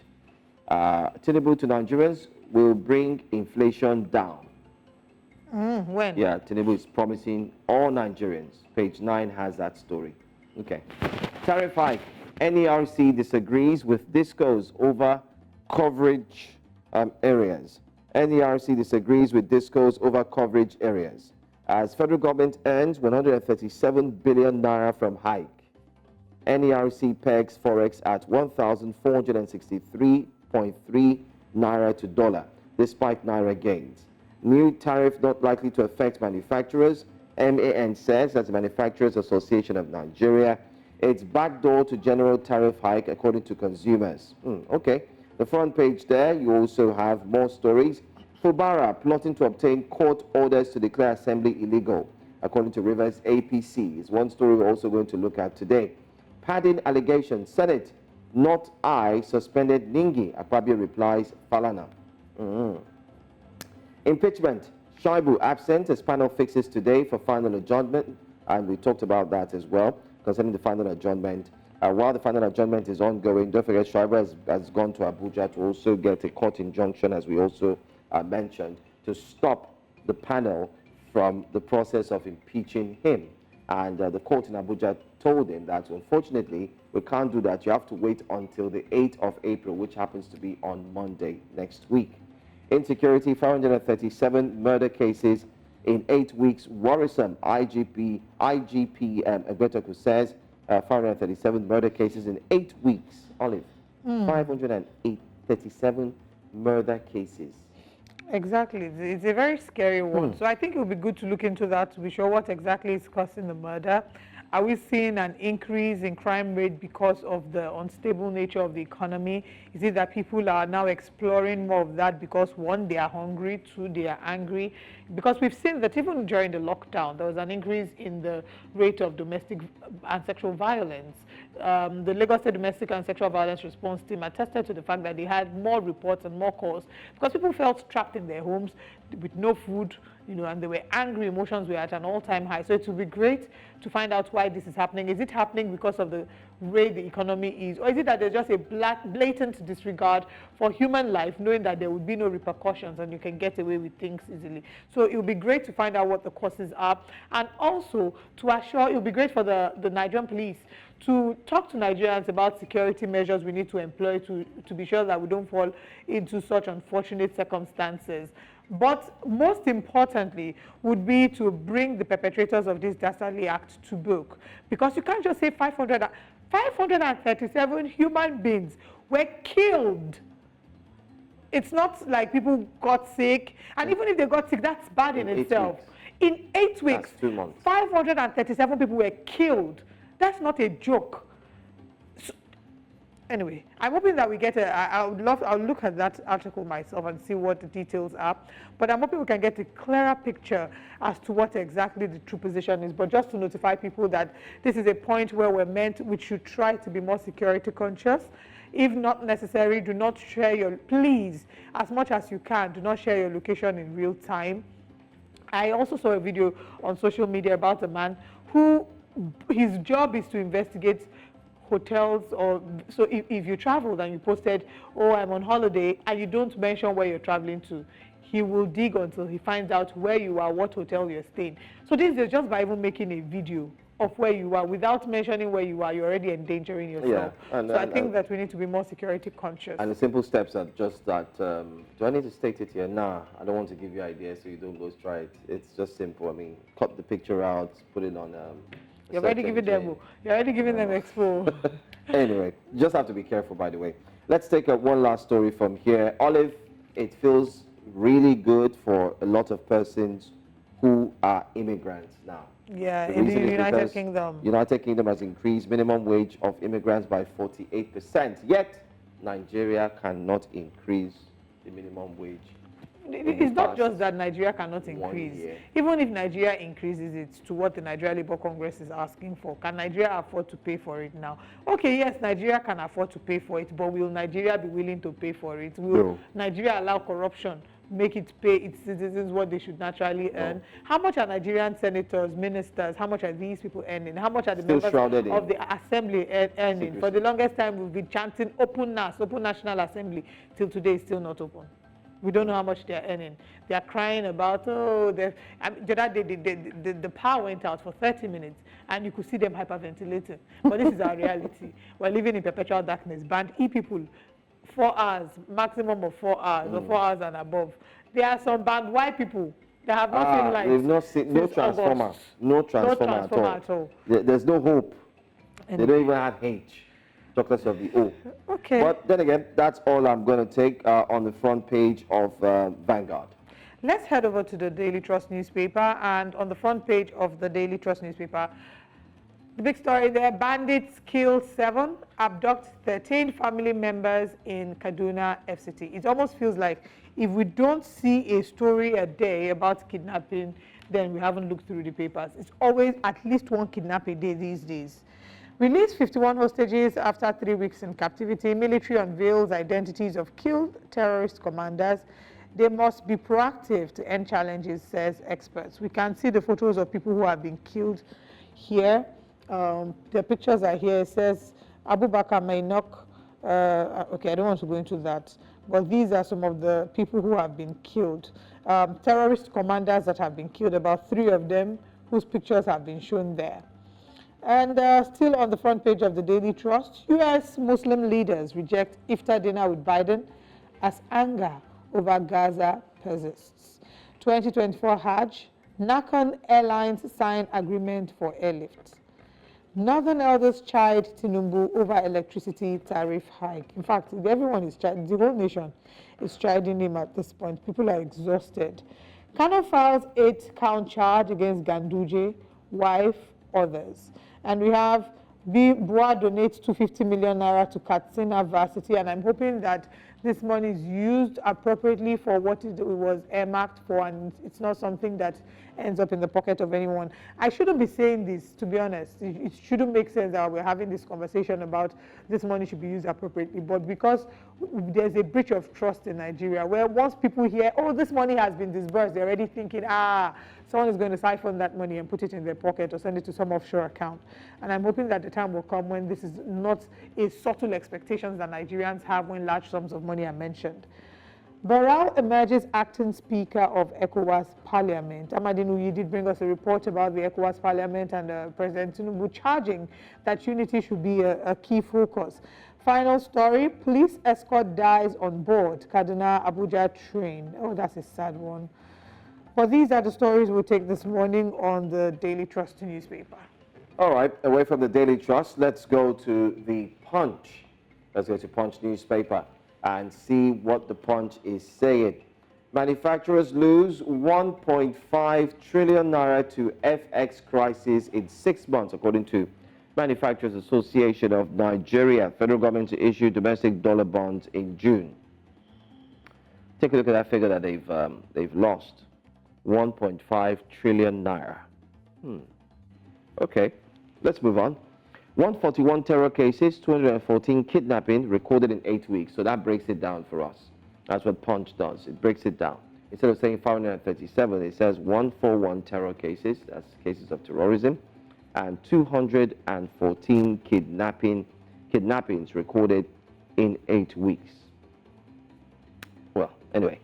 Tinubu to Nigerians will bring inflation down. When? Yeah, Tinubu is promising all Nigerians. Page 9 has that story. Okay. Tariff hike. NERC disagrees with discos over coverage areas. NERC disagrees with discos over coverage areas. As federal government earns 137 billion naira from hike. NERC pegs forex at 1,463.3 naira to dollar, despite naira gains. New tariff not likely to affect manufacturers. MAN says, that's the Manufacturers Association of Nigeria. It's backdoor to general tariff hike, according to consumers. Okay. The front page there, you also have more stories. Fubara plotting to obtain court orders to declare assembly illegal, according to Rivers APC. Is one story we're also going to look at today. Padding allegations. Senate, not I, suspended Ningi. Akpabio replies, Falana. Impeachment. Shaibu absent as panel fixes today for final adjournment. And we talked about that as well, concerning the final adjournment. While the final adjournment is ongoing, don't forget Shaibu has gone to Abuja to also get a court injunction, as we also mentioned, to stop the panel from the process of impeaching him. And the court in Abuja told him that, unfortunately, we can't do that. You have to wait until the 8th of April, which happens to be on Monday next week. Insecurity, 537 murder cases in 8 weeks. Worrisome. IGP Egwetoku says 537 murder cases in 8 weeks. Olive, 537 murder cases. Exactly. It's a very scary one. So I think it would be good to look into that to be sure what exactly is causing the murder. Are we seeing an increase in crime rate because of the unstable nature of the economy? Is it that people are now exploring more of that because, one, they are hungry, two, they are angry? Because we've seen that even during the lockdown, there was an increase in the rate of domestic and sexual violence. The Lagos State Domestic and Sexual Violence Response Team attested to the fact that they had more reports and more calls because people felt trapped in their homes with no food, you know, and they were angry. Emotions were at an all-time high. So it would be great to find out why this is happening. Is it happening because of the way the economy is, or is it that there's just a blatant disregard for human life, knowing that there would be no repercussions and you can get away with things easily? So it would be great to find out what the causes are, and also to assure, it would be great for the Nigerian police to talk to Nigerians about security measures we need to employ to be sure that we don't fall into such unfortunate circumstances. But most importantly would be to bring the perpetrators of this dastardly act to book. Because you can't just say 537 human beings were killed. It's not like people got sick, and even if they got sick, that's bad in itself. In 8 weeks, that's 2 months. 537 people were killed. That's not a joke. So, anyway, I'm hoping that we get I'll look at that article myself and see what the details are. But I'm hoping we can get a clearer picture as to what exactly the true position is. But just to notify people that this is a point where we should try to be more security conscious. If not necessary, do not share please, as much as you can, do not share your location in real time. I also saw a video on social media about a man who, his job is to investigate hotels, or so if you traveled and you posted, oh, I'm on holiday, and you don't mention where you're traveling to, he will dig until he finds out where you are, what hotel you're staying. So this is just by even making a video of where you are without mentioning where you are, you're already endangering yourself. Yeah, so I think that we need to be more security conscious. And the simple steps are just that, do I need to state it here? Nah, I don't want to give you ideas so you don't go try it. It's just simple. I mean, cut the picture out, put it on you're already giving them expo. Anyway, just have to be careful, by the way. Let's take one last story from here. Olive, it feels really good for a lot of persons who are immigrants now. Yeah, in the United Kingdom. United Kingdom has increased minimum wage of immigrants by 48%. Yet, Nigeria cannot increase the minimum wage. It's not just that Nigeria cannot increase. Even if Nigeria increases it to what the Nigeria Labour Congress is asking for, can Nigeria afford to pay for it now? Okay, yes, Nigeria can afford to pay for it, but will Nigeria be willing to pay for it? Will Nigeria allow corruption, make it pay its citizens what they should naturally earn? How much are Nigerian senators, ministers, how much are these people earning? How much are the members of the assembly earning? Secrecy. For the longest time, we've been chanting open NAS, Open National Assembly, till today it's still not open. We don't know how much they're earning. They're crying about, oh, the power went out for 30 minutes, and you could see them hyperventilating. But this is our reality. We're living in perpetual darkness. Band E people, 4 hours, maximum of 4 hours, or 4 hours and above. There are some band Y people that have not seen light. They've not seen no transformer. No transformer at all. There's no hope. Anyway. They don't even have H. Doctors of the O. Okay. But then again, that's all I'm going to take on the front page of Vanguard. Let's head over to the Daily Trust newspaper, and on the front page of the Daily Trust newspaper, the big story there: bandits kill 7, abduct 13 family members in Kaduna FCT. It almost feels like if we don't see a story a day about kidnapping, then we haven't looked through the papers. It's always at least one kidnap a day these days. Released 51 hostages after 3 weeks in captivity. Military unveils identities of killed terrorist commanders. They must be proactive to end challenges, says experts. We can see the photos of people who have been killed here. The pictures are here. It says Abubakar Mainok. Okay, I don't want to go into that. But these are some of the people who have been killed. Terrorist commanders that have been killed, about 3 of them, whose pictures have been shown there. And still on the front page of the Daily Trust, U.S. Muslim leaders reject iftar dinner with Biden as anger over Gaza persists. 2024 Hajj, Nakon Airlines sign agreement for airlift. Northern elders chide Tinubu over electricity tariff hike. In fact, everyone is chiding, the whole nation is chiding him at this point. People are exhausted. Kano files 8-count charge against Ganduje, wife, others. And we have Buhari donates 250 million naira to Katsina Varsity, and I'm hoping that this money is used appropriately for what it was earmarked for, and it's not something that ends up in the pocket of anyone. I shouldn't be saying this, to be honest. It shouldn't make sense that we're having this conversation about this money should be used appropriately, but because there's a breach of trust in Nigeria, where once people hear, oh, this money has been disbursed, they're already thinking, someone is going to siphon that money and put it in their pocket or send it to some offshore account. And I'm hoping that the time will come when this is not a subtle expectations that Nigerians have when large sums of money are mentioned. Barral emerges acting Speaker of ECOWAS Parliament. Amadinu, you did bring us a report about the ECOWAS Parliament and President Tinubu charging that unity should be a key focus. Final story, police escort dies on board Kaduna Abuja train. Oh, that's a sad one. But these are the stories we'll take this morning on the Daily Trust newspaper. All right, away from the Daily Trust, let's go to the Punch. Let's go to Punch newspaper and see what the Punch is saying. Manufacturers lose 1.5 trillion naira to FX crisis in 6 months, according to Manufacturers Association of Nigeria. Federal government to issue domestic dollar bonds in June. Take a look at that figure that they've lost. 1.5 trillion naira. Okay, let's move on. 141 terror cases, 214 kidnapping recorded in 8 weeks. So that breaks it down for us. That's what Punch does. It breaks it down. Instead of saying 537, it says 141 terror cases. That's cases of terrorism. And 214 kidnappings recorded in 8 weeks. Well, anyway.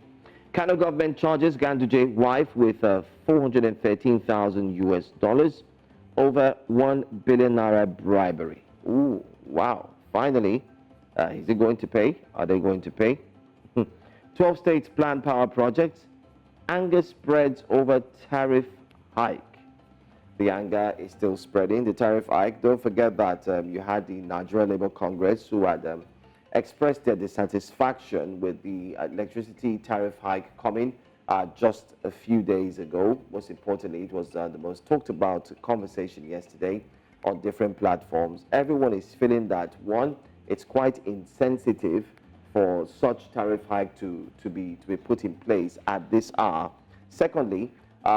Kano government charges Ganduje wife with $413,000 US, over 1 billion naira bribery. Ooh, wow. Finally, is it going to pay? Are they going to pay? 12 states plan power projects. Anger spreads over tariff hike. The anger is still spreading. The tariff hike, don't forget that you had the Nigerian Labour Congress who had expressed their dissatisfaction with the electricity tariff hike coming just a few days ago. Most importantly, it was the most talked about conversation yesterday on different platforms. Everyone is feeling that, one, it's quite insensitive for such tariff hike to be put in place at this hour. Secondly,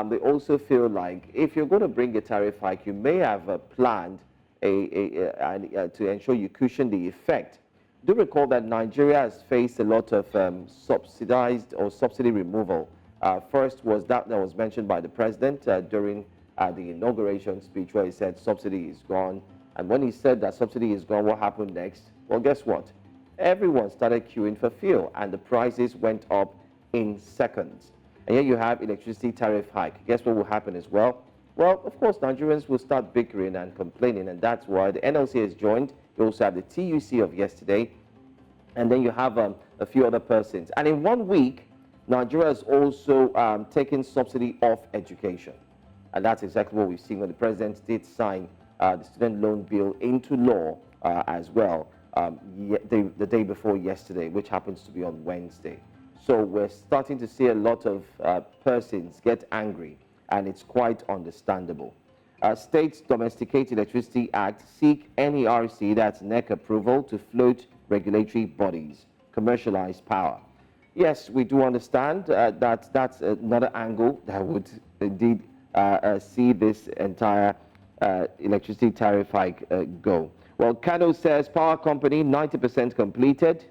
they also feel like if you're going to bring a tariff hike, you may have planned to ensure you cushion the effect. Do recall that Nigeria has faced a lot of subsidized or subsidy removal. First was that was mentioned by the president during the inauguration speech, where he said subsidy is gone. And when he said that subsidy is gone, what happened next? Well, guess what? Everyone started queuing for fuel, and the prices went up in seconds. And here you have electricity tariff hike. Guess what will happen as well? Well, of course, Nigerians will start bickering and complaining, and that's why the NLC has joined. You also have the TUC of yesterday, and then you have a few other persons. And in 1 week, Nigeria has also taken subsidy off education. And that's exactly what we've seen when the president did sign the student loan bill into law as well the day before yesterday, which happens to be on Wednesday. So we're starting to see a lot of persons get angry, and it's quite understandable. States Domesticate Electricity Act seek NERC, that's NEC approval, to float regulatory bodies, commercialize power. Yes, we do understand that's another angle that would indeed see this entire electricity tariff hike go. Well, Kano says power company 90% completed.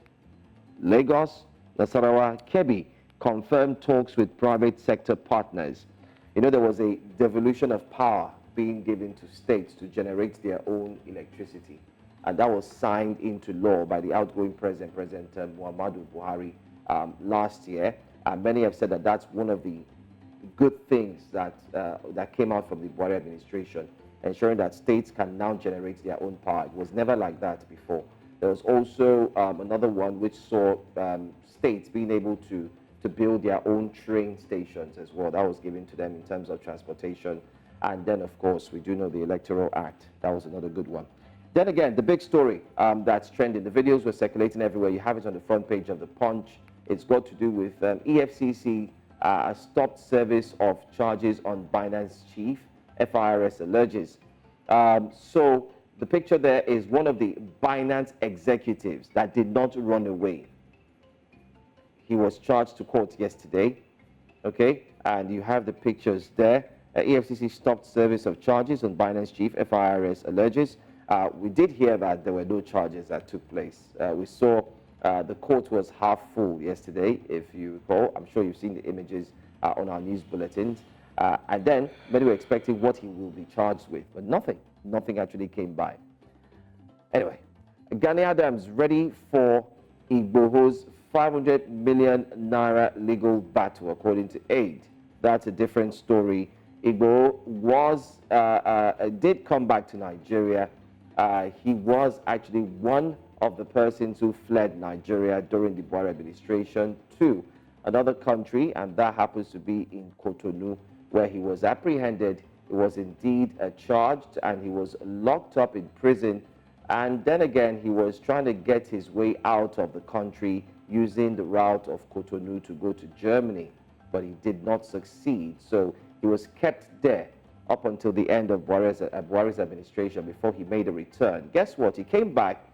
Lagos, Nasarawa, Kebbi confirmed talks with private sector partners. You know, there was a devolution of power being given to states to generate their own electricity. And that was signed into law by the outgoing president, President Muhammadu Buhari, last year. And many have said that that's one of the good things that came out from the Buhari administration, ensuring that states can now generate their own power. It was never like that before. There was also another one which saw states being able to to build their own train stations as well. That was given to them in terms of transportation. And then, of course, we do know the Electoral Act. That was another good one. Then again, the big story that's trending. The videos were circulating everywhere. You have it on the front page of the Punch. It's got to do with EFCC stopped service of charges on Binance chief, FIRS alleges. So the picture there is one of the Binance executives that did not run away. He was charged to court yesterday, okay? And you have the pictures there. EFCC stopped service of charges on Binance chief, FIRS alleges. We did hear that there were no charges that took place. We saw the court was half full yesterday, if you recall. I'm sure you've seen the images on our news bulletins. And then many were expecting what he will be charged with, but nothing actually came by. Anyway, Gani Adams ready for Igboho's 500 million naira legal battle, according to aid. That's a different story. Igboho did come back to Nigeria. He was actually one of the persons who fled Nigeria during the Buhari administration to another country, and that happens to be in Cotonou, where he was apprehended. He was indeed charged, and he was locked up in prison. And then again, he was trying to get his way out of the country using the route of Cotonou to go to Germany, but he did not succeed. So he was kept there up until the end of Buhari's administration before he made a return. Guess what? He came back,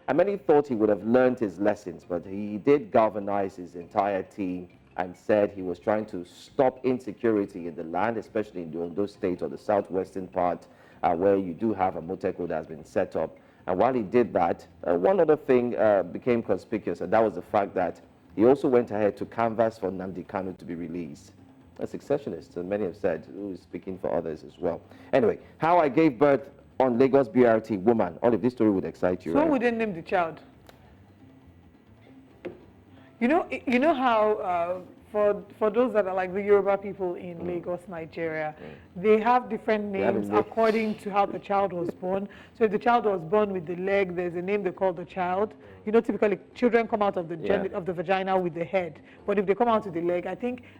and many thought he would have learned his lessons, but he did galvanize his entire team and said he was trying to stop insecurity in the land, especially in the Edo State or the southwestern part, where you do have a Moteko that has been set up. And while he did that, one other thing became conspicuous, and that was the fact that he also went ahead to canvass for Nnamdi Kanu to be released. A successionist, and many have said, who is speaking for others as well. Anyway, how I gave birth on Lagos BRT woman. All of this story would excite you, so right? we didn't name the child. You know how for those that are like the Yoruba people in Lagos, Nigeria, they have different names according to how the child was born. So if the child was born with the leg, there's a name they call the child. You know, typically children come out of the of the vagina with the head, but if they come out with the leg,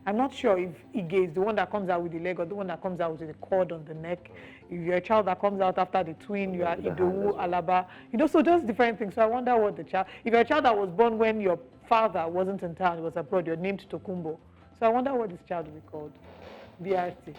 I'm not sure if Ige is the one that comes out with the leg or the one that comes out with the cord on the neck. If you're a child that comes out after the twin, you are Idowu, Alaba. You know, so those different things. So I wonder what the child. If you're a child that was born when your father wasn't in town, he was abroad, you're named Tokumbo. So I wonder what this child will be called. BRT.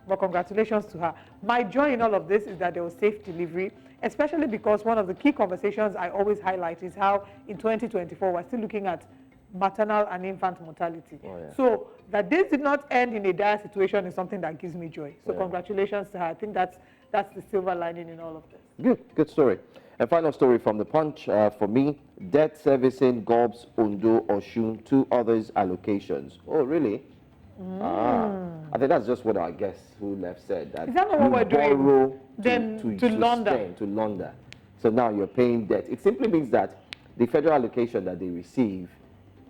But congratulations to her. My joy in all of this is that there was safe delivery, especially because one of the key conversations I always highlight is how in 2024 we're still looking at maternal and infant mortality. Oh, yeah. So that this did not end in a dire situation is something that gives me joy. So congratulations to her. I think that's the silver lining in all of this. Good story. A final story from the Punch for me. Debt servicing gobs Ondo, Oshun, 2 others allocations. Oh, really? I think that's just what our guest who left said. That is that not what we're doing? Then to launder. To launder. So now you're paying debt. It simply means that the federal allocation that they receive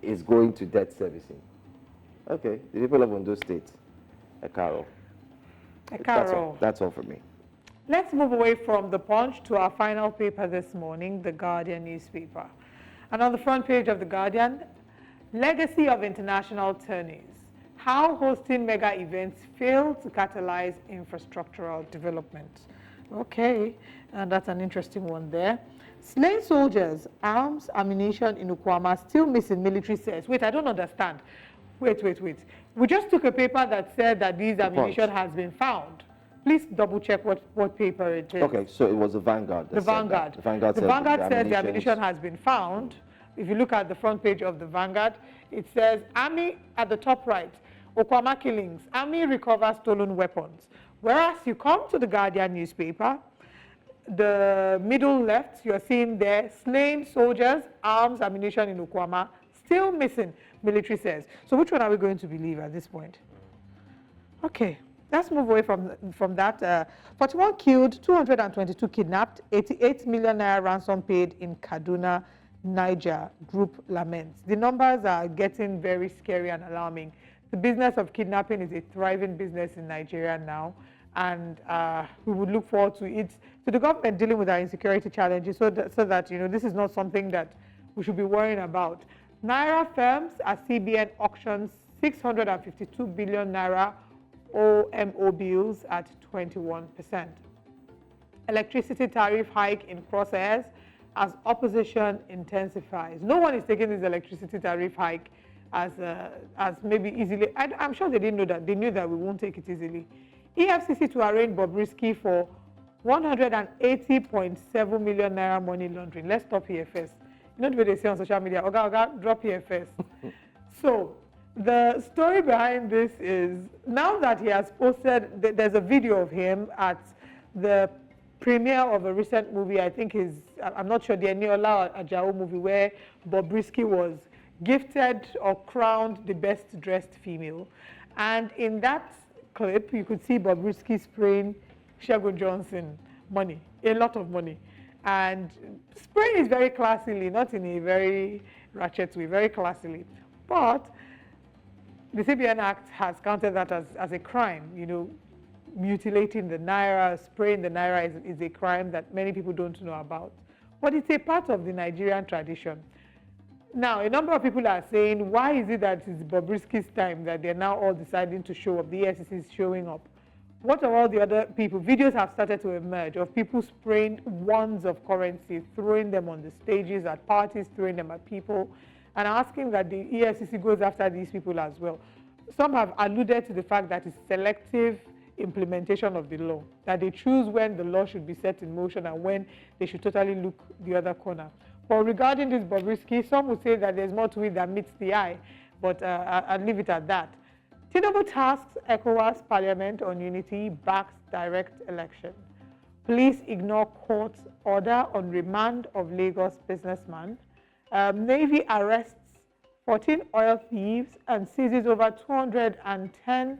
is going to debt servicing. Okay, the people of Ondo State, Ekaro. That's all for me. Let's move away from the Punch to our final paper this morning, the Guardian newspaper. And on the front page of the Guardian, legacy of international tourneys. How hosting mega events fail to catalyze infrastructural development. Okay, and that's an interesting one there. Slain soldiers, arms, ammunition in Ukwama still missing military cells. Wait, I don't understand. Wait. We just took a paper that said that these ammunition has been found. Please double check what paper it is. Okay, so it was the Vanguard. The Vanguard. The Vanguard said the ammunition has been found. If you look at the front page of the Vanguard, it says, Army at the top right, Okwama killings, Army recovers stolen weapons. Whereas you come to the Guardian newspaper, the middle left, you're seeing there, slain soldiers, arms, ammunition in Okwama, still missing military cells. So which one are we going to believe at this point? Okay. Let's move away from that. 41 killed, 222 kidnapped, 88 million naira ransom paid in Kaduna, Niger, group laments. The numbers are getting very scary and alarming. The business of kidnapping is a thriving business in Nigeria now, and we would look forward to it, to the government dealing with our insecurity challenges so that you know, this is not something that we should be worrying about. Naira firms as CBN auctions 652 billion Naira OMO bills at 21%. Electricity tariff hike in crosshairs as opposition intensifies. No one is taking this electricity tariff hike as maybe easily. I'm sure they didn't know that. They knew that we won't take it easily. EFCC to arraign Bobrisky for 180.7 million Naira money laundering. Let's stop here first. You know what they say on social media, Oga, drop here first. So, the story behind this is, now that he has posted, there's a video of him at the premiere of a recent movie, I think I'm not sure, the Eniola Ajao movie, where Bobrisky was gifted or crowned the best dressed female. And in that clip, you could see Bobrisky spraying Segun Johnson money, a lot of money. And spraying is very classily, not in a very ratchet way, very classily. But the CBN Act has counted that as a crime. You know, mutilating the Naira, spraying the Naira is a crime that many people don't know about. But it's a part of the Nigerian tradition. Now, a number of people are saying, why is it that it's Bobrisky's time that they're now all deciding to show up, the EFCC is showing up? What are all the other people? Videos have started to emerge of people spraying wands of currency, throwing them on the stages, at parties, throwing them at people, and asking that the EFCC goes after these people as well. Some have alluded to the fact that it's selective implementation of the law, that they choose when the law should be set in motion and when they should totally look the other corner. But regarding this Bobrisky, some would say that there's more to it than meets the eye, but I'll leave it at that. Tinubu tasks ECOWAS Parliament on unity, backs direct election. Police ignore court's order on remand of Lagos businessman. Navy arrests 14 oil thieves and seizes over 210,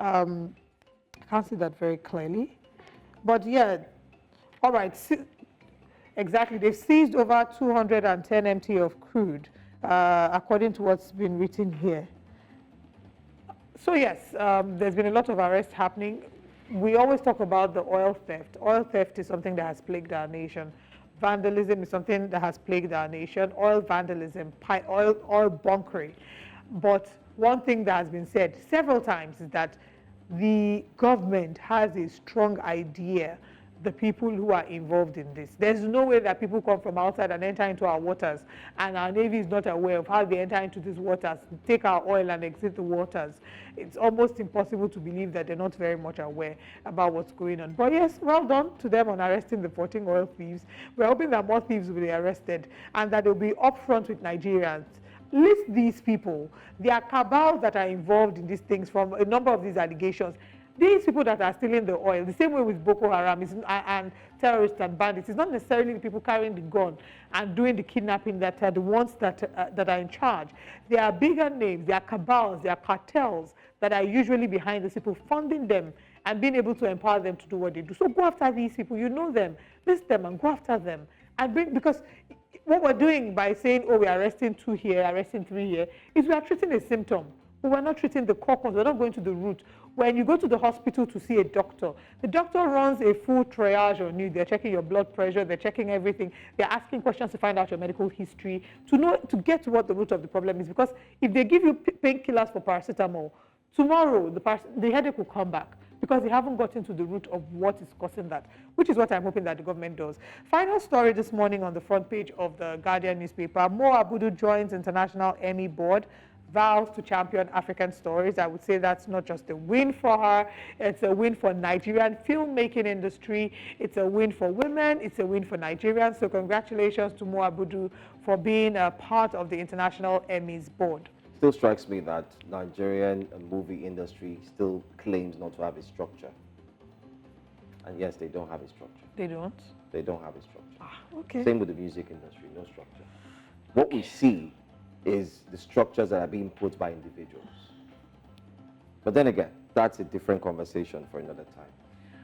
I can't see that very clearly, but yeah, all right, exactly, they've seized over 210 MT of crude, according to what's been written here. So yes, there's been a lot of arrests happening. We always talk about the oil theft. Oil theft is something that has plagued our nation. Vandalism is something that has plagued our nation. Oil vandalism, oil bunkering. But one thing that has been said several times is that the government has a strong idea, the people who are involved in this. There's no way that people come from outside and enter into our waters, and our Navy is not aware of how they enter into these waters, take our oil and exit the waters. It's almost impossible to believe that they're not very much aware about what's going on. But yes, well done to them on arresting the 14 oil thieves. We're hoping that more thieves will be arrested and that they'll be upfront with Nigerians. List these people. There are cabals that are involved in these things from a number of these allegations. These people that are stealing the oil, the same way with Boko Haram and terrorists and bandits, it's not necessarily the people carrying the gun and doing the kidnapping that are the ones that are in charge. There are bigger names, there are cabals, there are cartels that are usually behind these people, funding them and being able to empower them to do what they do. So go after these people, you know them, list them and go after them. And because what we're doing by saying, oh, we're arresting 2 here, arresting 3 here, is we are treating a symptom. But we're not treating the core cause, we're not going to the root. When you go to the hospital to see a doctor, the doctor runs a full triage on you. They're checking your blood pressure, they're checking everything. They're asking questions to find out your medical history, to get to what the root of the problem is. Because if they give you painkillers for paracetamol, tomorrow the headache will come back because they haven't gotten to the root of what is causing that, which is what I'm hoping that the government does. Final story this morning on the front page of the Guardian newspaper. Mo Abudu joins International Emmy Board, vows to champion African stories. I would say that's not just a win for her, it's a win for Nigerian filmmaking industry, it's a win for women, it's a win for Nigerians. So congratulations to Mo Abudu for being a part of the International Emmys Board. Still strikes me that Nigerian movie industry still claims not to have a structure. And yes, they don't have a structure. They don't? They don't have a structure. Okay. Same with the music industry, no structure. What we see is the structures that are being put by individuals. But then again, that's a different conversation for another time.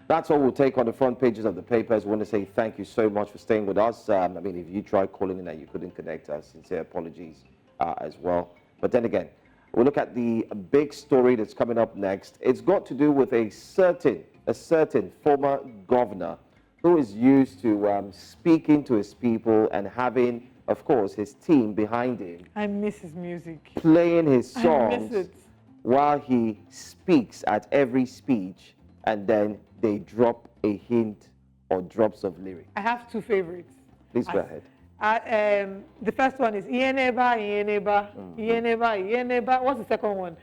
That's all we'll take on the front pages of the papers. We want to say thank you so much for staying with us. I mean, if you tried calling in and you couldn't connect us, sincere apologies as well. But then again, we'll look at the big story that's coming up next. It's got to do with a certain former governor who is used to speaking to his people and having of course, his team behind him. I miss his music. Playing his I songs miss it. while he speaks at every speech, and then they drop a hint or drops of lyrics. I have two favorites. Please go ahead. The first one is Ieneba, Ieneba, Ieneba, Ieneba. What's the second one?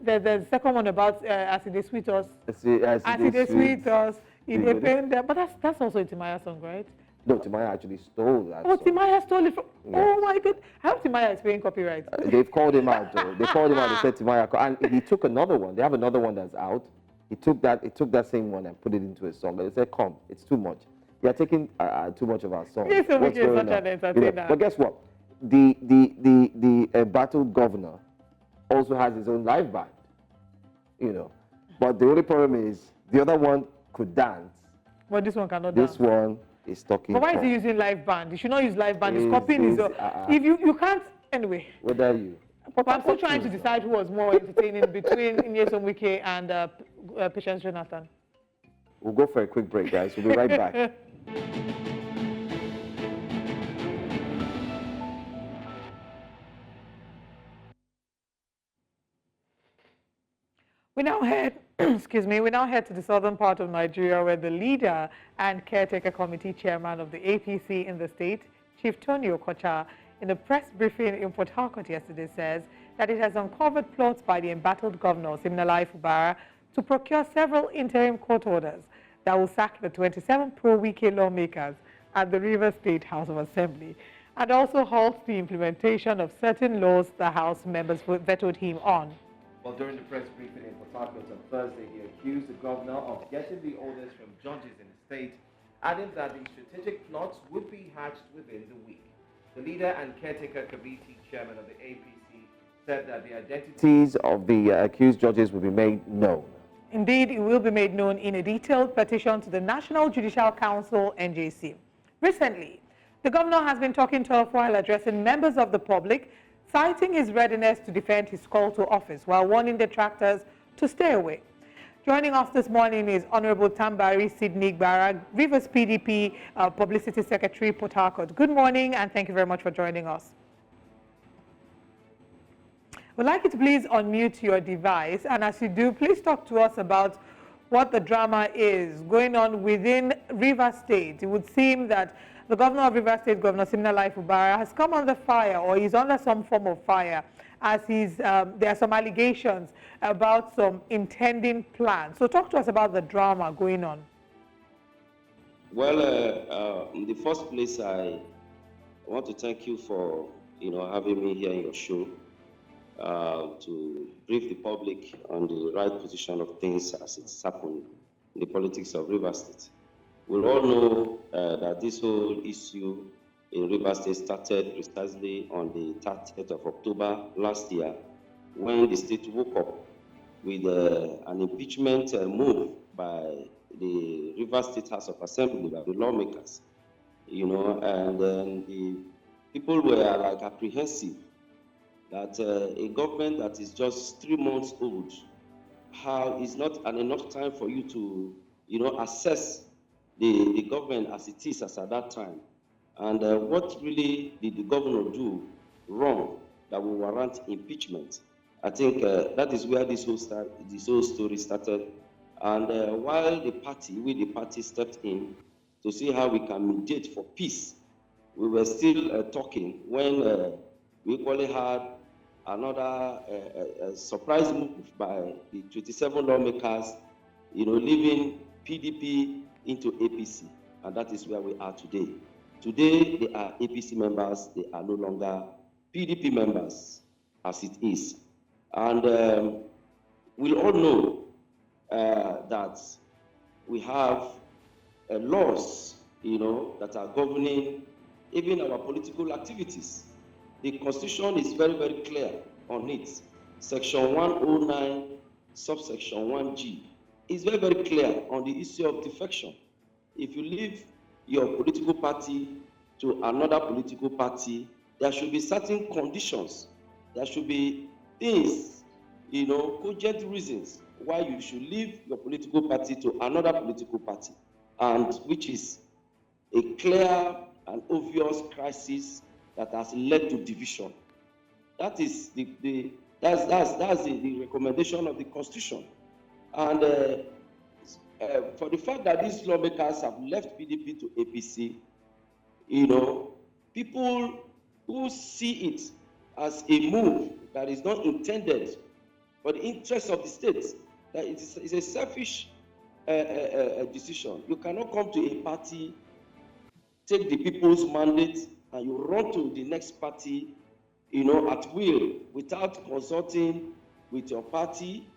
The second one about As It Is Sweet Us. As It Is Sweet Us. But that's also a Timaya song, right? No, Timaya actually stole that Oh, song. Timaya stole it from... Yes. Oh, my God. I hope Timaya is paying copyright. They've called him out, though. They called him out. They said Timaya... And he took another one. They have another one that's out. He took that same one and put it into a song. But they said, come, it's too much. You're taking too much of our song. Yes, so What's going such on? an entertainer. But guess what? The embattled governor also has his own live band, But the only problem is the other one could dance. But this one cannot dance. This one is talking. But why is he using live band? You should not use live band. He's copying his own. If you can't, anyway. What are you? But I'm still trying to decide who was more entertaining between Nyesom Wike and Patience Jonathan. We'll go for a quick break, guys. We'll be right back. We now head, we now head to the southern part of Nigeria, where the leader and caretaker committee chairman of the APC in the state, Chief Tony Okocha, in a press briefing in Port Harcourt yesterday says that it has uncovered plots by the embattled Governor Siminalayi Fubara to procure several interim court orders that will sack the 27 Pro-Wike lawmakers at the Rivers State House of Assembly and also halt the implementation of certain laws the House members vetoed him on. Well, during the press briefing in Port Harcourt on Thursday, he accused the governor of getting the orders from judges in the state, adding that the strategic plots would be hatched within the week. The leader and caretaker committee chairman of the APC said that the identities of the accused judges will be made known. Indeed, it will be made known in a detailed petition to the National Judicial Council, NJC. Recently, the governor has been talking tough while addressing members of the public, citing his readiness to defend his call to office while warning detractors to stay away. Joining us this morning is Honorable Tambari Sidney Barag, Rivers PDP Publicity Secretary, Port Harcourt. Good morning, and thank you very much for joining us. We'd like you to please unmute your device, and as you do, please talk to us about what the drama is going on within Rivers State. It would seem that the governor of Rivers State, Governor Siminalayi Fubara, has come under fire, or he's under some form of fire, as there are some allegations about some intending plans. So talk to us about the drama going on. Well, in the first place, I want to thank you for having me here in your show to brief the public on the right position of things as it's happened in the politics of Rivers State. We all know that this whole issue in Rivers State started precisely on the 30th of October last year, when the state woke up with an impeachment move by the Rivers State House of Assembly, by the lawmakers, and then the people were like apprehensive that a government that is just 3 months old, how is not enough time for you to, assess the government as it is as at that time. And what really did the governor do wrong that will warrant impeachment? I think that is where this whole story started. And while the party stepped in to see how we can mediate for peace, we were still talking when we equally had another surprise move by the 27 lawmakers, leaving PDP into APC, and that is where we are today. Today, they are APC members, they are no longer PDP members, as it is. And we all know that we have laws, that are governing even our political activities. The Constitution is very, very clear on it. Section 109, subsection 1G, is very, very clear on the issue of defection. If you leave your political party to another political party, there should be certain conditions. There should be things, cogent reasons why you should leave your political party to another political party, and which is a clear and obvious crisis that has led to division. That is the recommendation of the Constitution. And for the fact that these lawmakers have left PDP to APC, people who see it as a move that is not intended for the interest of the state, that it is a selfish decision. You cannot come to a party, take the people's mandate, and you run to the next party, at will, without consulting with your party,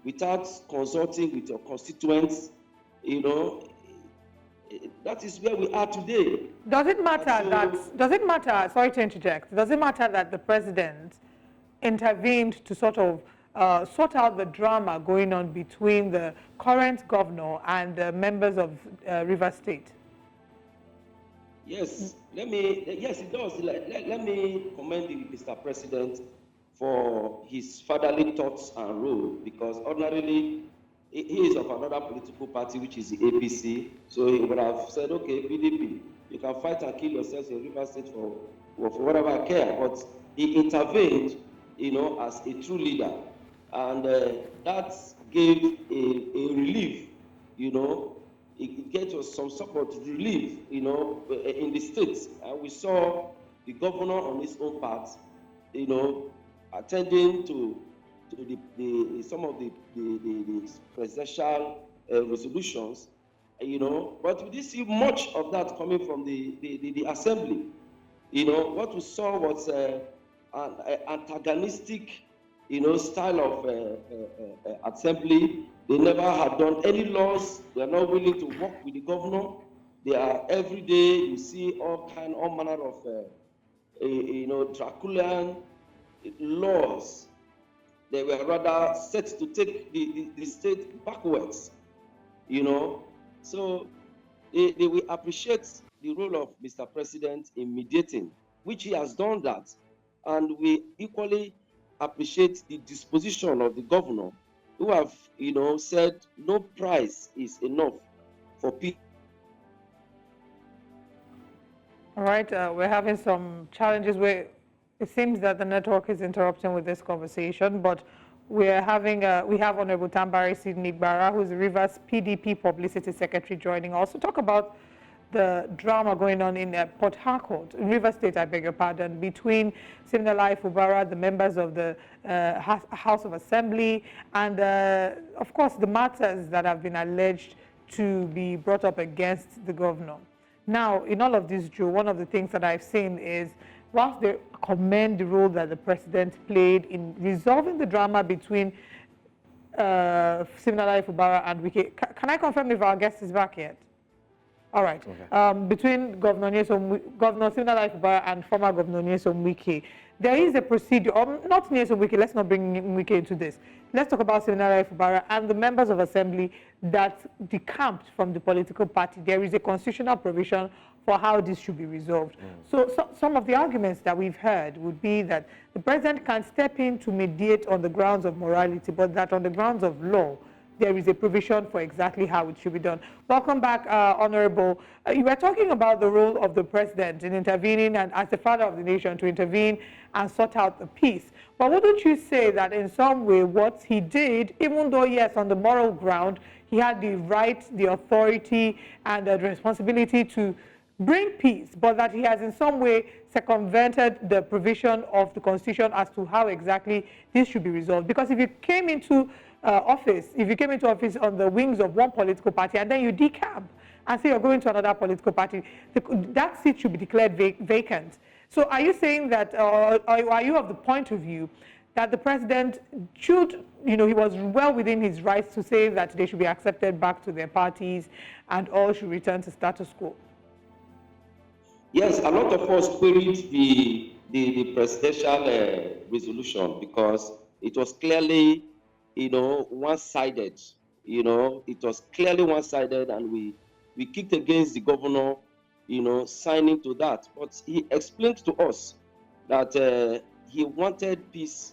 without consulting with your constituents. That is where we are today. Does it matter sorry to interject, does it matter that the president intervened to sort of sort out the drama going on between the current governor and the members of Rivers State? Yes, yes, it does. Let me commend Mr. President for his fatherly thoughts and role, because ordinarily he is of another political party, which is the APC. So he would have said, okay, PDP, you can fight and kill yourselves in Rivers State for whatever I care. But he intervened, as a true leader. And that gave a relief, it gave us some support, relief, in the states. And we saw the governor on his own part, attending to some of the presidential resolutions, but we didn't see much of that coming from the assembly. What we saw was an antagonistic, style of assembly. They never had done any laws. They are not willing to work with the governor. They are every day, you see all manner of, Draconian laws. They were rather set to take the state backwards, So they will appreciate the role of Mr. President in mediating, which he has done that. And we equally appreciate the disposition of the governor, who have, said no price is enough for people. All right, we're having some challenges where it seems that the network is interrupting with this conversation, but we have Honorable Tambari Sidney Gbara, who's the Rivers PDP Publicity Secretary, joining us to talk about the drama going on in Port Harcourt, in Rivers State, I beg your pardon, between Siminalayi Fubara, the members of the House of Assembly, and of course the matters that have been alleged to be brought up against the governor. Now, in all of this, Joe, one of the things that I've seen is, whilst they commend the role that the president played in resolving the drama between Siminalayi Fubara and Wike, can I confirm if our guest is back yet? All right. Okay. Between Governor Siminalayi Fubara and former Governor Nyesom Wike, there is a procedure, not Nyesom Wike, let's not bring Wike into this. Let's talk about Siminalayi Fubara and the members of Assembly that decamped from the political party. There is a constitutional provision for how this should be resolved. So some of the arguments that we've heard would be that the president can step in to mediate on the grounds of morality, but that on the grounds of law, there is a provision for exactly how it should be done. Welcome back, Honorable. You were talking about the role of the president in intervening and as the father of the nation to intervene and sort out the peace. But wouldn't you say that in some way what he did, even though, yes, on the moral ground, he had the right, the authority, and the responsibility to bring peace, but that he has in some way circumvented the provision of the Constitution as to how exactly this should be resolved? Because if you came into office on the wings of one political party and then you decamp and say you're going to another political party, that seat should be declared vacant. So are you saying that, or are you of the point of view that the president should, he was well within his rights to say that they should be accepted back to their parties and all should return to status quo? Yes, a lot of us queried the presidential resolution because it was clearly, one-sided. It was clearly one-sided, and we kicked against the governor, signing to that. But he explained to us that he wanted peace.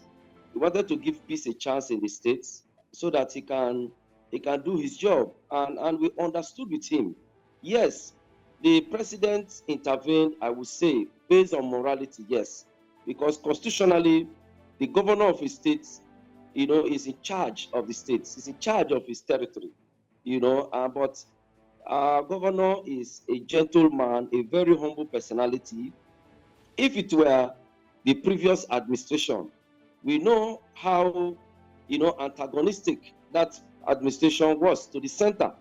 He wanted to give peace a chance in the states so that he can do his job, and we understood with him. Yes, the president intervened, I would say, based on morality, yes. Because constitutionally, the governor of a state, is in charge of the state, is in charge of his territory, but our governor is a gentleman, a very humble personality. If it were the previous administration, we know how, antagonistic that administration was to the center,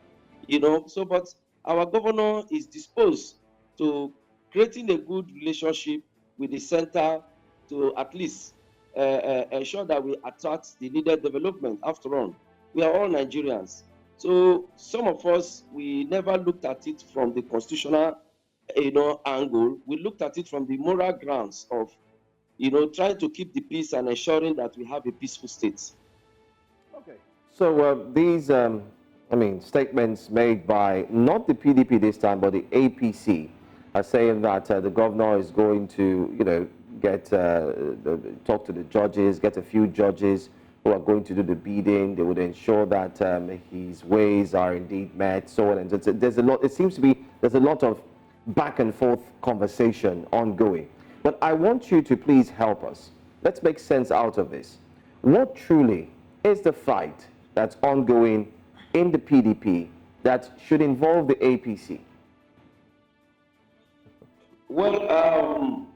but our governor is disposed to creating a good relationship with the center to at least ensure that we attract the needed development. After all, we are all Nigerians. So some of us, we never looked at it from the constitutional, angle. We looked at it from the moral grounds of, trying to keep the peace and ensuring that we have a peaceful state. Okay. So these, statements made by not the PDP this time, but the APC are saying that the governor is going to, talk to the judges, get a few judges who are going to do the bidding. They would ensure that his ways are indeed met, so on. And there's a lot. It seems to be there's a lot of back and forth conversation ongoing. But I want you to please help us. Let's make sense out of this. What truly is the fight that's ongoing in the PDP that should involve the APC? Well,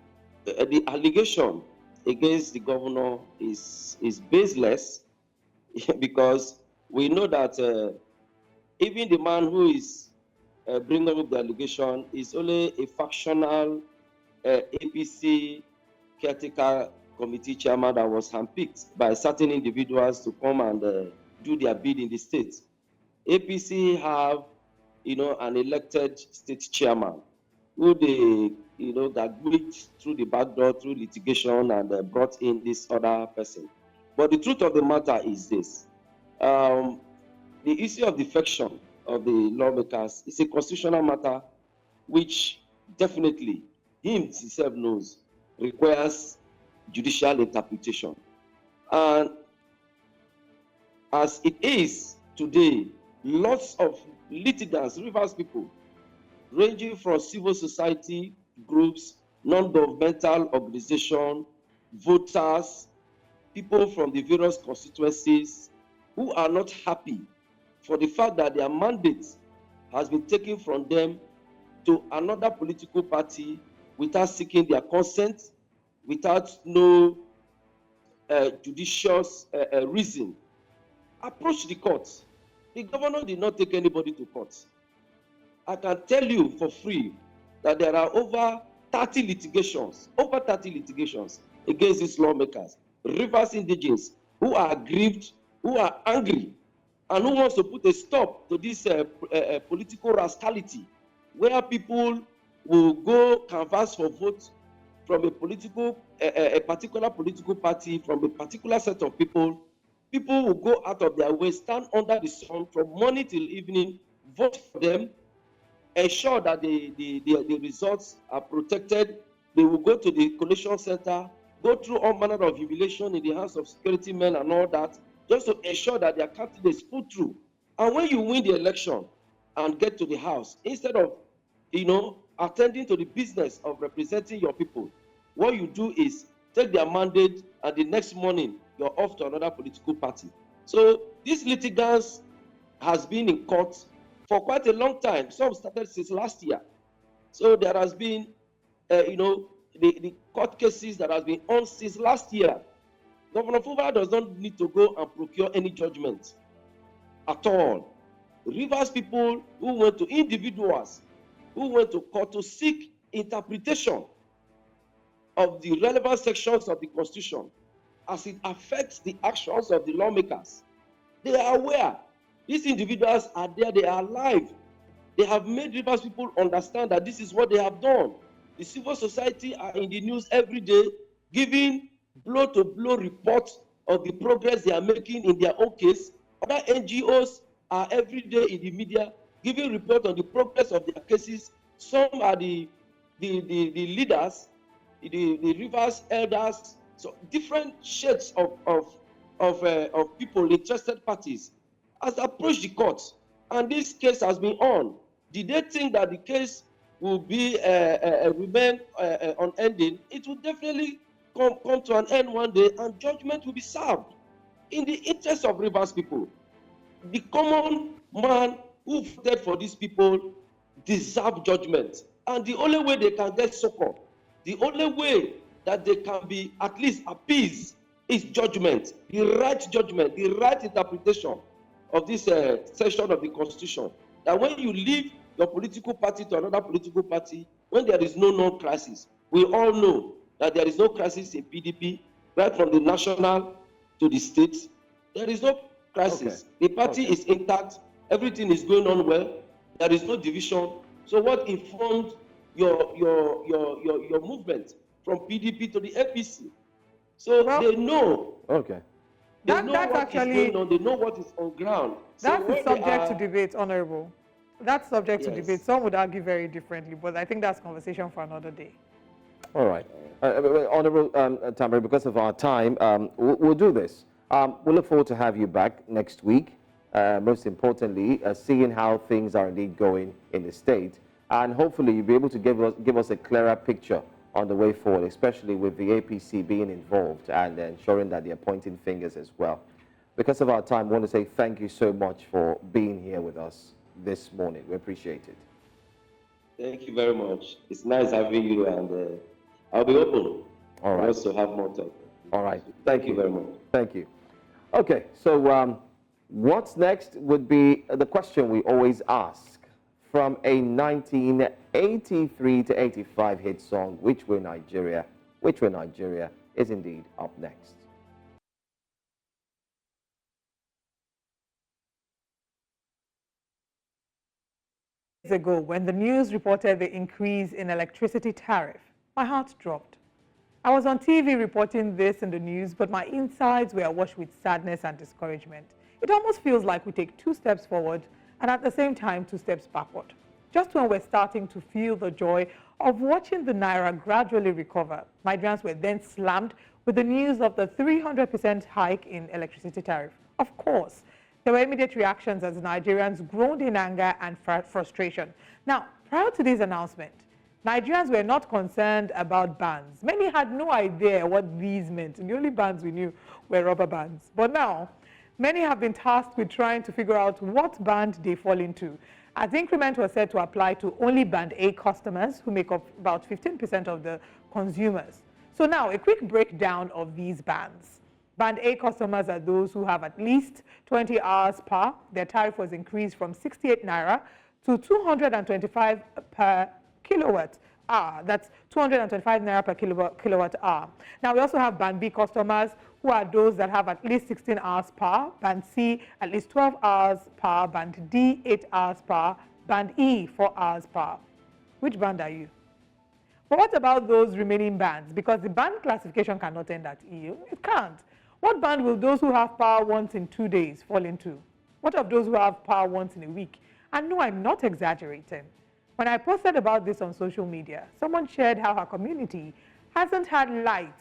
the allegation against the governor is baseless because we know that even the man who is bringing up the allegation is only a factional APC caretaker committee chairman that was handpicked by certain individuals to come and do their bid in the state. APC have, an elected state chairman who they, that glitched through the back door through litigation and brought in this other person. But the truth of the matter is this. The issue of defection of the lawmakers is a constitutional matter which definitely he himself knows requires judicial interpretation. And as it is today, lots of litigants, Rivers people, ranging from civil society groups, non-governmental organizations, voters, people from the various constituencies who are not happy for the fact that their mandate has been taken from them to another political party without seeking their consent, without no judicious reason, approach the court. The governor did not take anybody to court. I can tell you for free that there are over 30 litigations against these lawmakers, Rivers indigenes who are aggrieved, who are angry, and who wants to put a stop to this political rascality, where people will go canvass for votes from a particular political party, from a particular set of people. People will go out of their way, stand under the sun from morning till evening, vote for them, ensure that the results are protected. They will go to the collation center, go through all manner of humiliation in the hands of security men and all that, just to ensure that their candidates pull through. And when you win the election and get to the house, instead of, attending to the business of representing your people, what you do is take their mandate and the next morning you're off to another political party. So this litigants has been in court for quite a long time. Some started since last year. So there has been, the court cases that has been on since last year. Governor Fubara does not need to go and procure any judgment at all. Rivers people who went to individuals who went to court to seek interpretation of the relevant sections of the Constitution as it affects the actions of the lawmakers. They are aware. These individuals are there, they are alive. They have made Rivers people understand that this is what they have done. The civil society are in the news every day, giving blow-to-blow reports of the progress they are making in their own case. Other NGOs are every day in the media, giving report on the progress of their cases. Some are the leaders, the Rivers elders, so different shades of people, interested parties, has approached the court, and this case has been on. Did they think that the case will be remain unending, it will definitely come to an end one day, and judgment will be served in the interest of Rivers people. The common man who voted for these people deserve judgment, and the only way they can get succor, the only way that they can be at least appeased is judgment, the right judgment, the right interpretation of this section of the Constitution. That when you leave your political party to another political party, when there is no known crisis, we all know that there is no crisis in PDP, right from the national to the states. There is no crisis. Okay. The party is intact. Everything is going on well. There is no division. So what informed your movement from PDP to the APC? So they know. Okay. They know what is going on. They know what is on ground. That's so subject to debate, Honorable. That's subject to debate. Some would argue very differently, but I think that's conversation for another day. All right. Honorable Tambari, because of our time, we'll do this. We'll look forward to have you back next week. Most importantly, seeing how things are indeed going in the state. And hopefully you'll be able to give us a clearer picture on the way forward, especially with the APC being involved and ensuring that they're pointing fingers as well. Because of our time, I want to say thank you so much for being here with us this morning. We appreciate it. Thank you very much. It's nice having you, and I'll be open. All right. Also have more time. All right. Thank you very much. Thank you. Okay, so what's next would be the question we always ask. From a 1983 to 85 hit song, Which Way Nigeria is indeed up next. Days ago, when the news reported the increase in electricity tariff, my heart dropped. I was on TV reporting this in the news, but my insides were awash with sadness and discouragement. It almost feels like we take 2 steps forward and at the same time 2 steps backward. Just when we're starting to feel the joy of watching the Naira gradually recover, Nigerians were then slammed with the news of the 300% hike in electricity tariff. Of course, there were immediate reactions as Nigerians groaned in anger and frustration. Now, prior to this announcement, Nigerians were not concerned about bans. Many had no idea what these meant. The only bans we knew were rubber bands. But now, many have been tasked with trying to figure out what band they fall into, as the increment was said to apply to only Band A customers, who make up about 15% of the consumers. So now, a quick breakdown of these bands. Band A customers are those who have at least 20 hours per. Their tariff was increased from 68 Naira to 225 per kilowatt hour. That's 225 Naira per kilowatt hour. Now, we also have Band B customers, who are those that have at least 16 hours per, Band C at least 12 hours per, Band D 8 hours per, Band E 4 hours per. Which band are you? But what about those remaining bands? Because the band classification cannot end at E. It can't. What band will those who have power once in 2 days fall into? What of those who have power once in a week? And no, I'm not exaggerating. When I posted about this on social media, someone shared how her community hasn't had light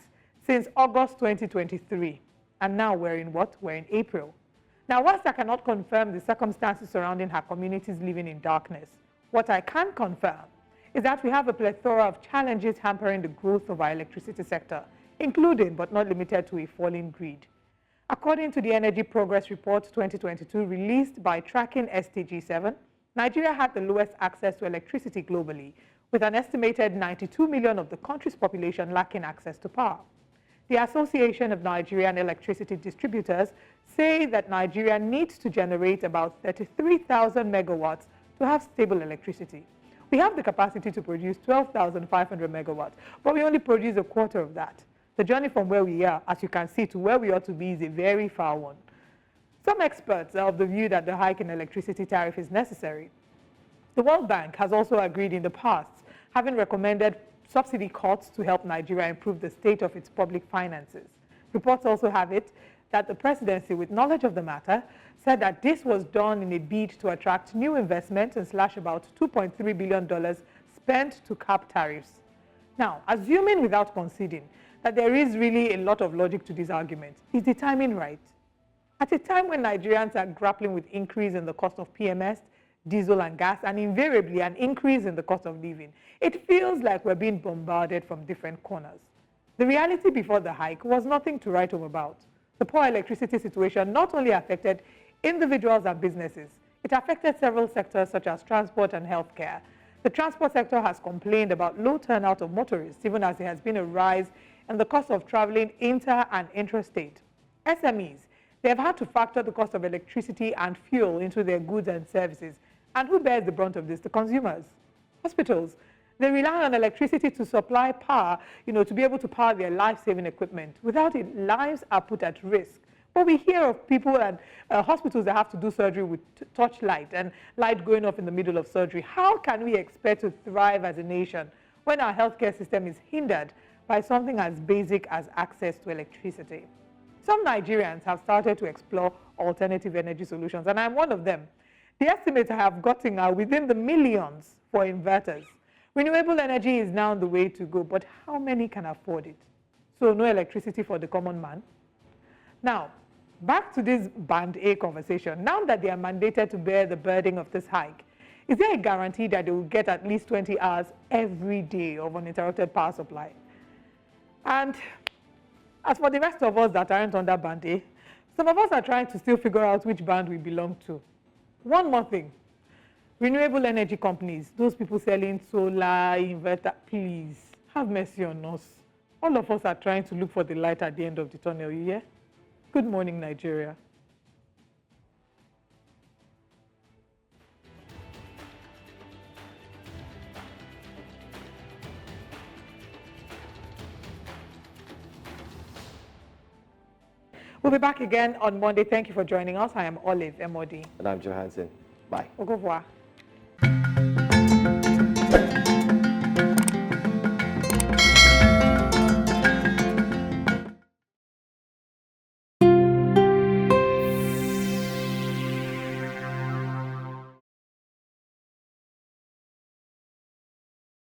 since August 2023. And now we're in what? We're in April. Now, whilst I cannot confirm the circumstances surrounding her communities living in darkness, what I can confirm is that we have a plethora of challenges hampering the growth of our electricity sector, including but not limited to a falling grid. According to the Energy Progress Report 2022 released by Tracking STG7, Nigeria had the lowest access to electricity globally, with an estimated 92 million of the country's population lacking access to power. The Association of Nigerian Electricity Distributors say that Nigeria needs to generate about 33,000 megawatts to have stable electricity. We have the capacity to produce 12,500 megawatts, but we only produce a quarter of that. The journey from where we are, as you can see, to where we ought to be is a very far one. Some experts are of the view that the hike in electricity tariff is necessary. The World Bank has also agreed in the past, having recommended subsidy cuts to help Nigeria improve the state of its public finances. Reports also have it that the presidency, with knowledge of the matter, said that this was done in a bid to attract new investment and slash about $2.3 billion spent to cap tariffs. Now, assuming without conceding that there is really a lot of logic to this argument, is the timing right? At a time when Nigerians are grappling with increase in the cost of PMS, diesel and gas, and invariably an increase in the cost of living. It feels like we're being bombarded from different corners. The reality before the hike was nothing to write home about. The poor electricity situation not only affected individuals and businesses, it affected several sectors such as transport and healthcare. The transport sector has complained about low turnout of motorists, even as there has been a rise in the cost of traveling inter and intrastate. SMEs, they have had to factor the cost of electricity and fuel into their goods and services. And who bears the brunt of this? The consumers. Hospitals, they rely on electricity to supply power, to be able to power their life-saving equipment. Without it, lives are put at risk. But we hear of people and hospitals that have to do surgery with torchlight and light going off in the middle of surgery. How can we expect to thrive as a nation when our healthcare system is hindered by something as basic as access to electricity? Some Nigerians have started to explore alternative energy solutions, and I'm one of them. The estimates I have gotten are within the millions for inverters. Renewable energy is now the way to go, but how many can afford it? So no electricity for the common man. Now, back to this Band A conversation. Now that they are mandated to bear the burden of this hike, is there a guarantee that they will get at least 20 hours every day of uninterrupted power supply? And as for the rest of us that aren't under Band A, some of us are trying to still figure out which band we belong to. One more thing. Renewable energy companies, those people selling solar, inverter, please have mercy on us. All of us are trying to look for the light at the end of the tunnel, you hear? Good morning, Nigeria. We'll be back again on Monday. Thank you for joining us. I am Olive Emodi. And I'm Joe Hanson. Bye. Au revoir.